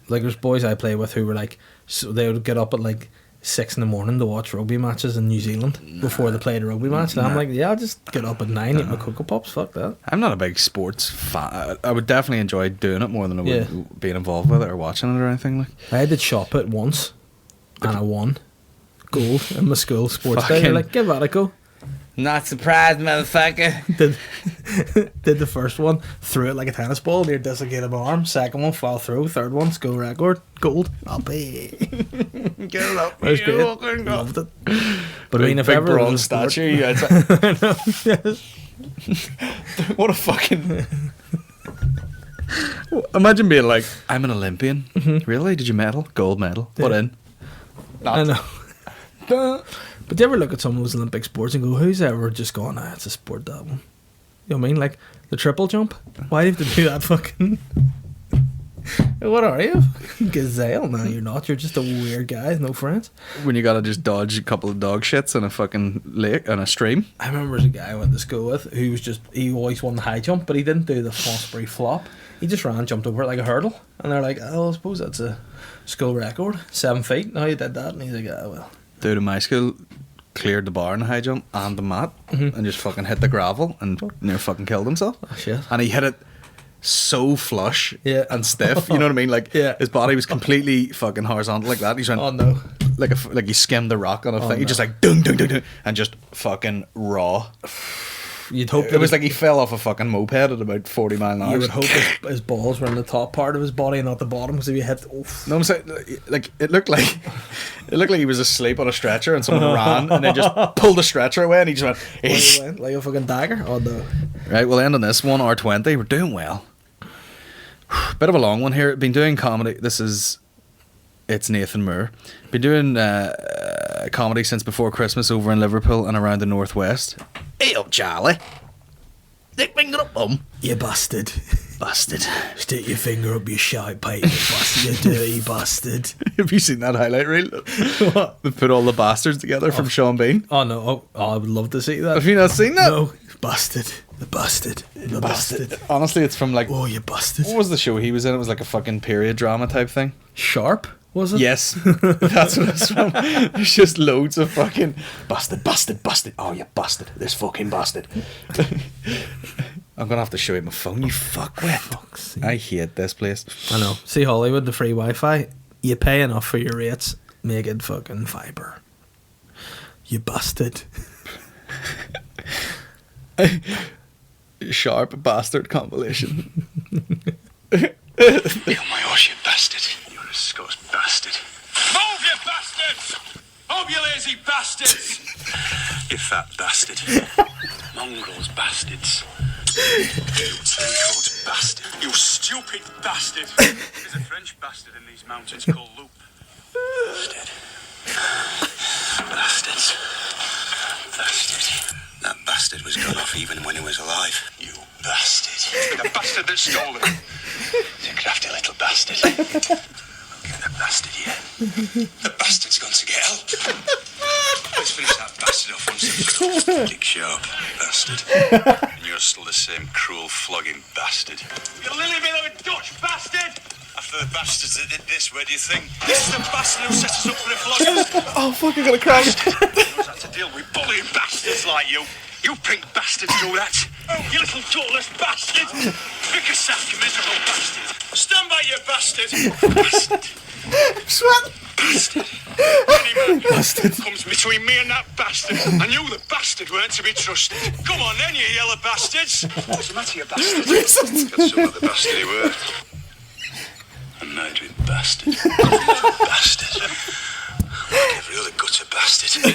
Like there's boys I play with who were like, so they would get up at like 6 a.m. to watch rugby matches in New Zealand before they played a rugby match. And I'm like, yeah, I'll just get up at 9, eat my Cocoa Pops. Fuck that. I'm not a big sports fan. I would definitely enjoy doing it more than I would being involved with it or watching it or anything. Like I did shot put once, and I won gold in my school sports day. They're like, give that a go. Not surprised, motherfucker. Did the first one, threw it like a tennis ball near dislocated my arm. Second one fell through. Third one, school record, gold. I'll pay. Get it up. That was great. Loved it. But I mean, if big ever bronze statue. I know. Yes. What a fucking. Imagine being like, I'm an Olympian. Mm-hmm. Really? Did you medal? Gold medal. Yeah. What in? Not. I know. But do you ever look at some of those Olympic sports and go, who's ever just gone, it's a sport, that one? You know what I mean? Like the triple jump? Why do you have to do that fucking... What are you? Gazelle? No, you're not. You're just a weird guy with no friends. When you gotta just dodge a couple of dog shits in a fucking lake, in a stream. I remember there's a guy I went to school with who was just, he always won the high jump, but he didn't do the Fosbury flop. He just jumped over it like a hurdle. And they're like, oh, I suppose that's a school record. 7 feet. No, you did that. And he's like, oh, well. Dude in my school cleared the bar in the high jump and the mat and just fucking hit the gravel and near fucking killed himself. Oh, shit. And he hit it so flush and stiff, you know what I mean? Like his body was completely fucking horizontal like that. He went, oh no, like he skimmed the rock on a thing. He just like dung dung dung dung and just fucking raw. You'd hope it was like he fell off a fucking moped at about 40 miles an hour. You would hope his balls were in the top part of his body and not the bottom, because if you hit, no, I'm saying, like it looked like he was asleep on a stretcher and someone ran and then just pulled the stretcher away and he just went like a fucking dagger. Oh no. Right, we'll end on this 1:20. We're doing well. Bit of a long one here. Been doing comedy. It's Nathan Moore. Been doing comedy since before Christmas over in Liverpool and around the northwest. Hey up, Charlie. Stick finger up, You bastard. Bastard. Stick your finger up your shite pipe, you bastard. You dirty bastard. Have you seen that highlight reel? What? They put all the bastards together from Sean Bean. Oh no, I would love to see that. Have you not seen that? No. Bastard. The bastard. The bastard. Honestly, it's from like... Oh, you bastard. What was the show he was in? It was like a fucking period drama type thing. Sharp, was it? Yes. That's what it's from. There's just loads of fucking... Bastard, bastard, bastard. Oh, you bastard. This fucking bastard. I'm going to have to show you my phone, you fuckwit. I hate this place. I know. See Hollywood, the free Wi-Fi? You pay enough for your rates. Make it fucking fibre. You bastard. Sharp bastard compilation. Oh my gosh, you bastard. You're a Scots bastard. Move, you bastards! Move, you lazy bastards! You fat bastard. Mongrels bastards. You three-coat bastard. You stupid bastard. There's a French bastard in these mountains called Loop. Bastard. Bastards. Bastard. That bastard was gone off even when he was alive. You bastard. The bastard that stole him. He's a crafty little bastard. Get the bastard here. The bastard's gone to get help. Let's finish that bastard off once and for all. Dick Sharp, bastard. And you're still the same cruel, flogging bastard. You lily-billowy Dutch bastard! After the bastards that did this, where do you think? This is the bastard who set us up for a flogging. Oh, fuck, I'm gonna cry. Who's had to deal with bullying bastards like you? You pink bastards do that. You little toothless bastard. Pick a sack, you miserable bastard. Stand by, you bastard. Bastard. Sweat. Bastard. Any man comes between me and that bastard. I knew the bastard weren't to be trusted. Come on then, you yellow bastards. What's the matter, you bastard? Got some of the bastard he were. A murdering bastard. Bastard. Like every other gutter bastard.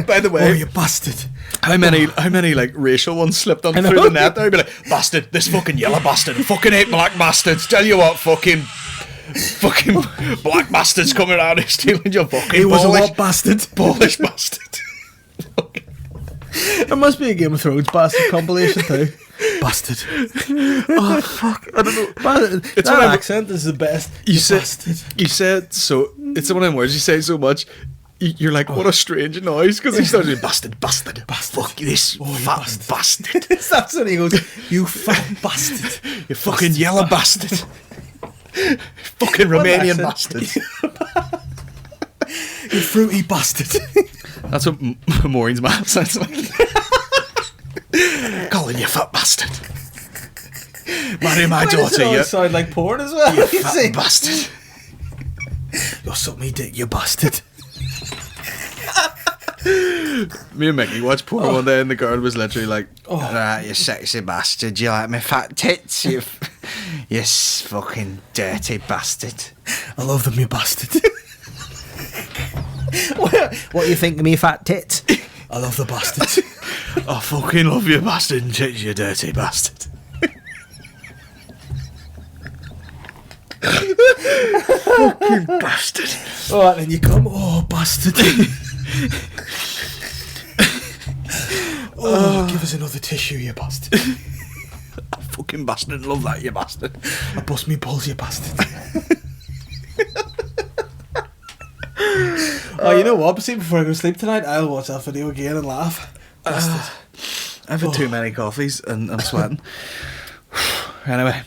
By the way, oh, you bastard. how many like racial ones slipped on through the net? I'd be like, bastard, this fucking yellow bastard, fucking hate black bastards. Tell you what, fucking black bastards coming around here stealing your fucking He was a Polish, what bastard? Polish bastard. There must be a Game of Thrones bastard compilation too. Bastard. Oh fuck! I don't know. It's That one of- accent is the best. You bastard. said so. It's one of them words you say so much. You're like, what a strange noise, because he starts with bastard, bastard, fuck this fat bastard. That's when he goes, you fat bastard. You fucking yellow bastard. Fucking Romanian accent? bastard. You fruity bastard. That's what Maureen's mouth sounds like. Colin, you fat bastard. Marry my Why does daughter, it always you sound like porn as well? you You see? fat bastard. You'll suck me dick, you bastard. Me and Mickey watched porn one day, and the girl was literally like, Right, you sexy bastard. You like me fat tits? You fucking dirty bastard. I love them, you bastard. What you think of me fat tits? I love the bastard. I fucking love you, bastard, and tits, you dirty bastard. Fucking bastard. Oh, and then you come, oh, bastard. Oh, give us another tissue, you bastard. Fucking bastard, love that, you bastard. I bust me balls, you bastard. Oh, you know what? See, before I go to sleep tonight, I'll watch that video again and laugh. Bastard. I've had too many coffees and I'm sweating. Anyway,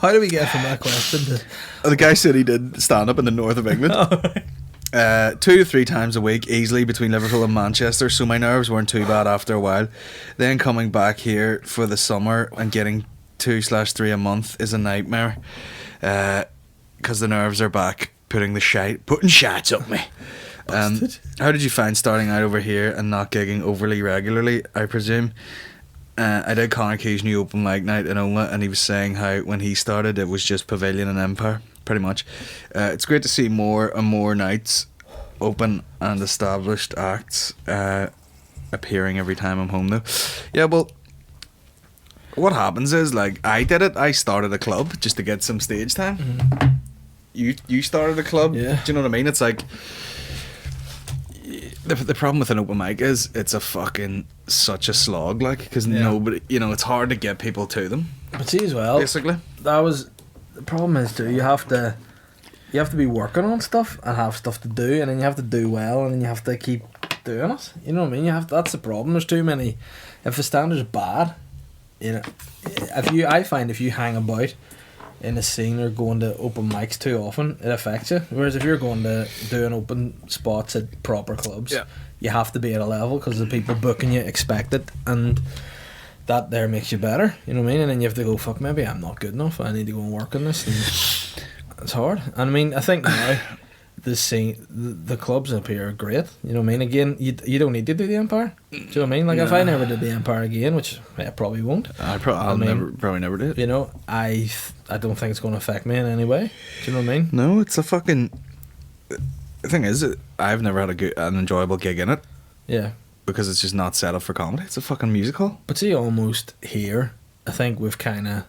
How do we get from that question to... the guy said he did stand up in the north of England. 2 to 3 times a week, easily between Liverpool and Manchester, so my nerves weren't too bad after a while. Then coming back here for the summer and getting 2/3 a month is a nightmare, because the nerves are back putting shite up me. Bastard. How did you find starting out over here and not gigging overly regularly, I presume? I did Connor Key's new open mic night in Ola, and he was saying how when he started it was just Pavilion and Empire, pretty much. It's great to see more and more nights open and established acts appearing every time I'm home though. Yeah, well, what happens is, like, I started a club just to get some stage time. Mm-hmm. You started a club. Yeah. Do you know what I mean? It's like the problem with an open mic is it's a fucking such a slog, like, because nobody, it's hard to get people to them, But see as well, basically. the problem is too, you have to be working on stuff and have stuff to do, and then you have to do well, and then you have to keep doing it. You know what I mean? That's the problem. There's too many. If the standard's bad, I find if you hang about in a scene or going to open mics too often, it affects you. Whereas if you're going to doing open spots at proper clubs, you have to be at a level because the people booking you expect it, and that there makes you better. You know what I mean? And then you have to go, fuck, maybe I'm not good enough. I need to go and work on this. And it's hard. And I mean, I think now the scene, the clubs up here are great. You know what I mean? Again, you don't need to do the Empire. Do you know what I mean? Like, if I never did the Empire again, which I probably won't. I'll probably never do it. You know, I don't think it's going to affect me in any way. Do you know what I mean? No, it's a fucking. The thing is, I've never had an enjoyable gig in it Yeah. because it's just not set up for comedy. It's a fucking musical. But see, almost here, I think we've kind of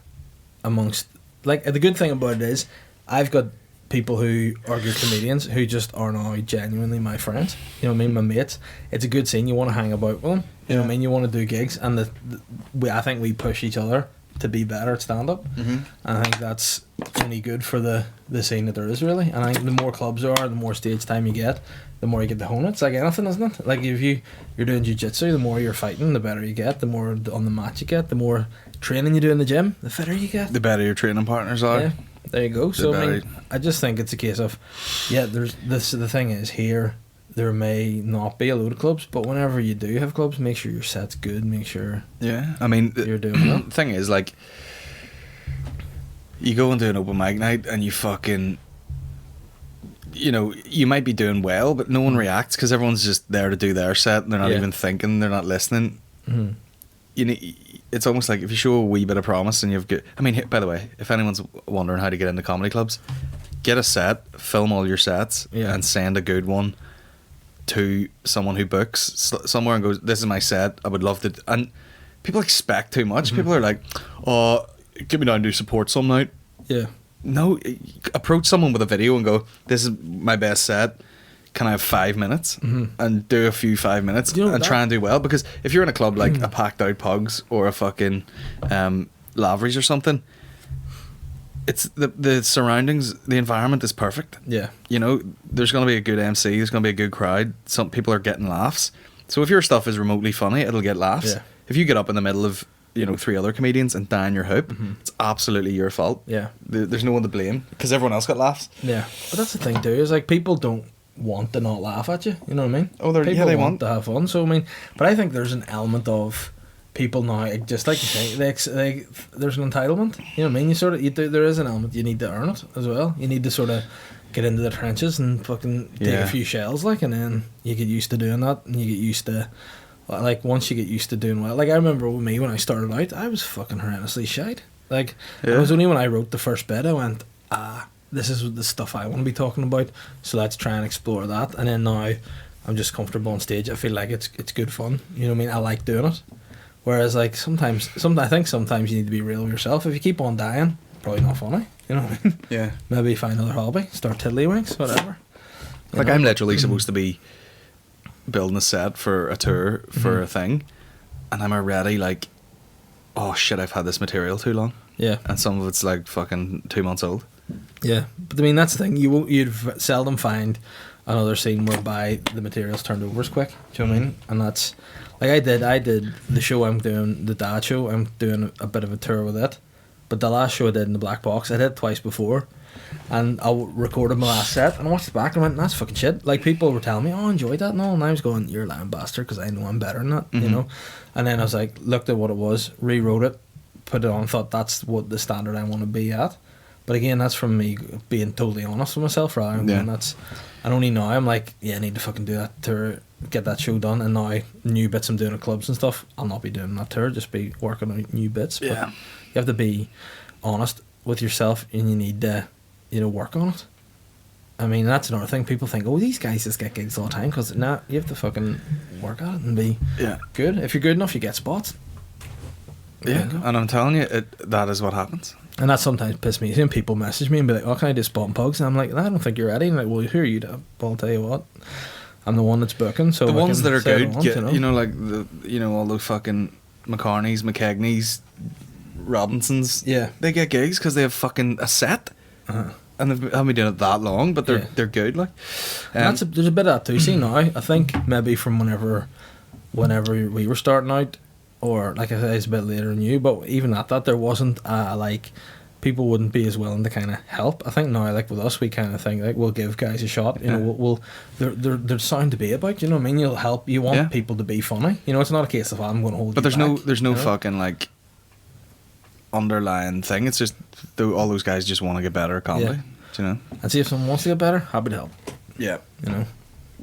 amongst, like, the good thing about it is I've got people who are good comedians who just are now genuinely my friends. You know what I mean? My mates. It's a good scene. You want to hang about with them. You know what I mean? You want to do gigs, and I think we push each other to be better at stand up. Mm-hmm. And I think that's only good for the scene that there is, really. And I think the more clubs there are, the more stage time you get, the more you get to hone it. It's like anything, isn't it? Like if you're doing jiu-jitsu, the more you're fighting, the better you get. The more on the mat you get, the more training you do in the gym, the fitter you get. The better your training partners are. Yeah, there you go. So I mean, I just think it's a case of, there's this. The thing is, here there may not be a load of clubs, but whenever you do have clubs, make sure your set's good. Make sure. Yeah, I mean, you're doing well. The thing is, like, you go and do an open mic night, and you fucking, you might be doing well, but no one reacts because everyone's just there to do their set, and they're not even thinking, they're not listening. Mm-hmm. It's almost like if you show a wee bit of promise and you've got. I mean, by the way, if anyone's wondering how to get into comedy clubs, get a set, film all your sets, and send a good one to someone who books somewhere and goes, "This is my set. I would love to," and people expect too much. People are like, "Oh, get me down to support some night." Yeah. No, approach someone with a video and go, "This is my best set. Can I have 5 minutes?" And do a few 5 minutes and try and do well. Because if you're in a club like a Packed Out Pugs or a fucking Lavery's or something, it's the surroundings, the environment is perfect. Yeah. You know, there's going to be a good MC, there's going to be a good crowd. Some people are getting laughs. So if your stuff is remotely funny, it'll get laughs. Yeah. If you get up in the middle of, you know, 3 other comedians and die in your hoop, it's absolutely your fault. Yeah. There's no one to blame because everyone else got laughs. Yeah. But that's the thing too, is like people don't want to not laugh at you. You know what I mean? Oh, people they want to have fun. So I mean, but I think there's an element of people now, just like you say, there's an entitlement. You know what I mean? There is an element. You need to earn it as well. You need to sort of get into the trenches and fucking take a few shells, like, and then you get used to doing that, and you get used to, like, once you get used to doing well. Like, I remember with me when I started out, I was fucking horrendously shite. Like, it was only when I wrote the first bit I went, this is the stuff I want to be talking about, so let's try and explore that. And then now I'm just comfortable on stage. I feel like it's good fun. You know what I mean? I like doing it. Whereas, like, sometimes I think sometimes you need to be real with yourself. If you keep on dying, probably not funny. You know what I mean? Yeah. Maybe find another hobby, start tiddlywinks, whatever. Like, I'm literally supposed to be building a set for a tour for a thing, and I'm already like, oh shit, I've had this material too long. Yeah. And some of it's like fucking 2 months old. Yeah. But I mean, that's the thing. You'd seldom find another scene whereby the material's turned over as quick. Do you know what I mean? And that's like I did the show I'm doing, the dad show. I'm doing a bit of a tour with it. But the last show I did in the Black Box, I did it twice before. And I recorded my last set and I watched it back and I went, that's fucking shit. Like, people were telling me, oh, I enjoyed that and all, and I was going, you're a lying bastard, because I know I'm better than that, you know. And then I was like, looked at what it was, rewrote it, put it on, thought that's what the standard I want to be at. But again, that's from me being totally honest with myself, rather than going, that's, and only now I'm like, yeah, I need to fucking do that tour, get that show done. And now new bits I'm doing at clubs and stuff, I'll not be doing that tour, just be working on new bits. But you have to be honest with yourself and you need to, you know, work on it. I mean, that's another thing. People think, oh, these guys just get gigs all the time, because you have to fucking work at it and be good. If you're good enough, you get spots. Yeah, and I'm telling you, that is what happens. And that sometimes pisses me. Seeing people message me and be like, oh, can I do spot and pugs? And I'm like, I don't think you're ready. And like, well, who are you to? But I'll tell you what, I'm the one that's booking. So the ones that are good, on, you know, like all the fucking McCartneys, McKegneys, Robinsons. Yeah, they get gigs because they have fucking a set. And they've haven't been doing it that long, but they're good. Like, there's a bit of that too. See now, I think maybe from whenever we were starting out, or like I said, it's a bit later than you. But even at that, there wasn't like people wouldn't be as willing to kind of help. I think now, like with us, we kind of think like we'll give guys a shot. You know, there's something to be about. You know what I mean? You'll help. You want people to be funny. You know, it's not a case of I'm going to hold. But there's no fucking like underlying thing. It's just all those guys just want to get better at comedy. Do you know? And see if someone wants to get better, happy to help. Yeah. You know?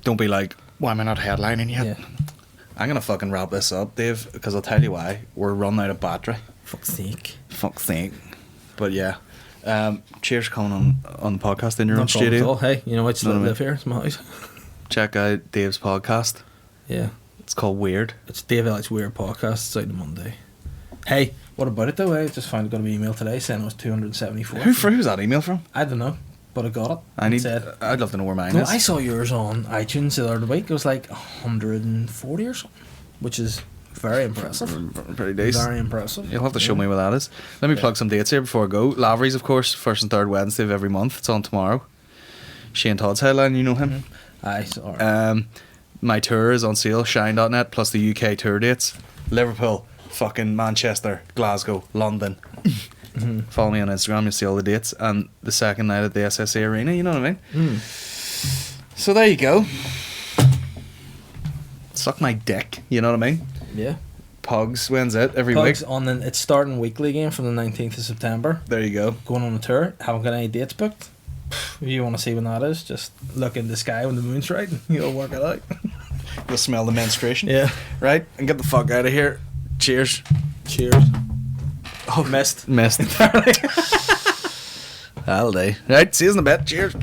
Don't be like, why am I not headlining yet? Yeah. I'm going to fucking wrap this up, Dave, because I'll tell you why. We're running out of battery. Fuck's sake. But yeah. Cheers for coming on the podcast in your own studio. Hey, you know, I still live here. It's my house. Check out Dave's podcast. Yeah. It's called Weird. It's Dave Elliott's Weird Podcast. It's out on Monday. Hey, what about it though? I just found I got an email today saying it was 274. Who's that email from? I don't know, but I got it. I'd love to know where mine is. I saw yours on iTunes the other week. It was like 140 or something, which is very impressive. Pretty decent. Very impressive. You'll have to show me what that is. Let me plug some dates here before I go. Lavery's, of course, first and third Wednesday of every month. It's on tomorrow. Shane Todd's headline, you know him. Aye, sorry. My tour is on sale, shine.net, plus the UK tour dates. Liverpool, fucking Manchester, Glasgow, London. Follow me on Instagram, you'll see all the dates. And the second night at the SSA Arena, you know what I mean? So there you go. Suck my dick, you know what I mean? Yeah. Pugs, when's it? Every Pugs week? It's starting weekly again from the 19th of September. There you go. Going on a tour. Haven't got any dates booked. If you want to see when that is, just look in the sky when the moon's right and you'll work it out. You'll smell the menstruation. Yeah. Right? And get the fuck out of here. Cheers. Oh, missed. That'll do. Right, see you in a bit. Cheers.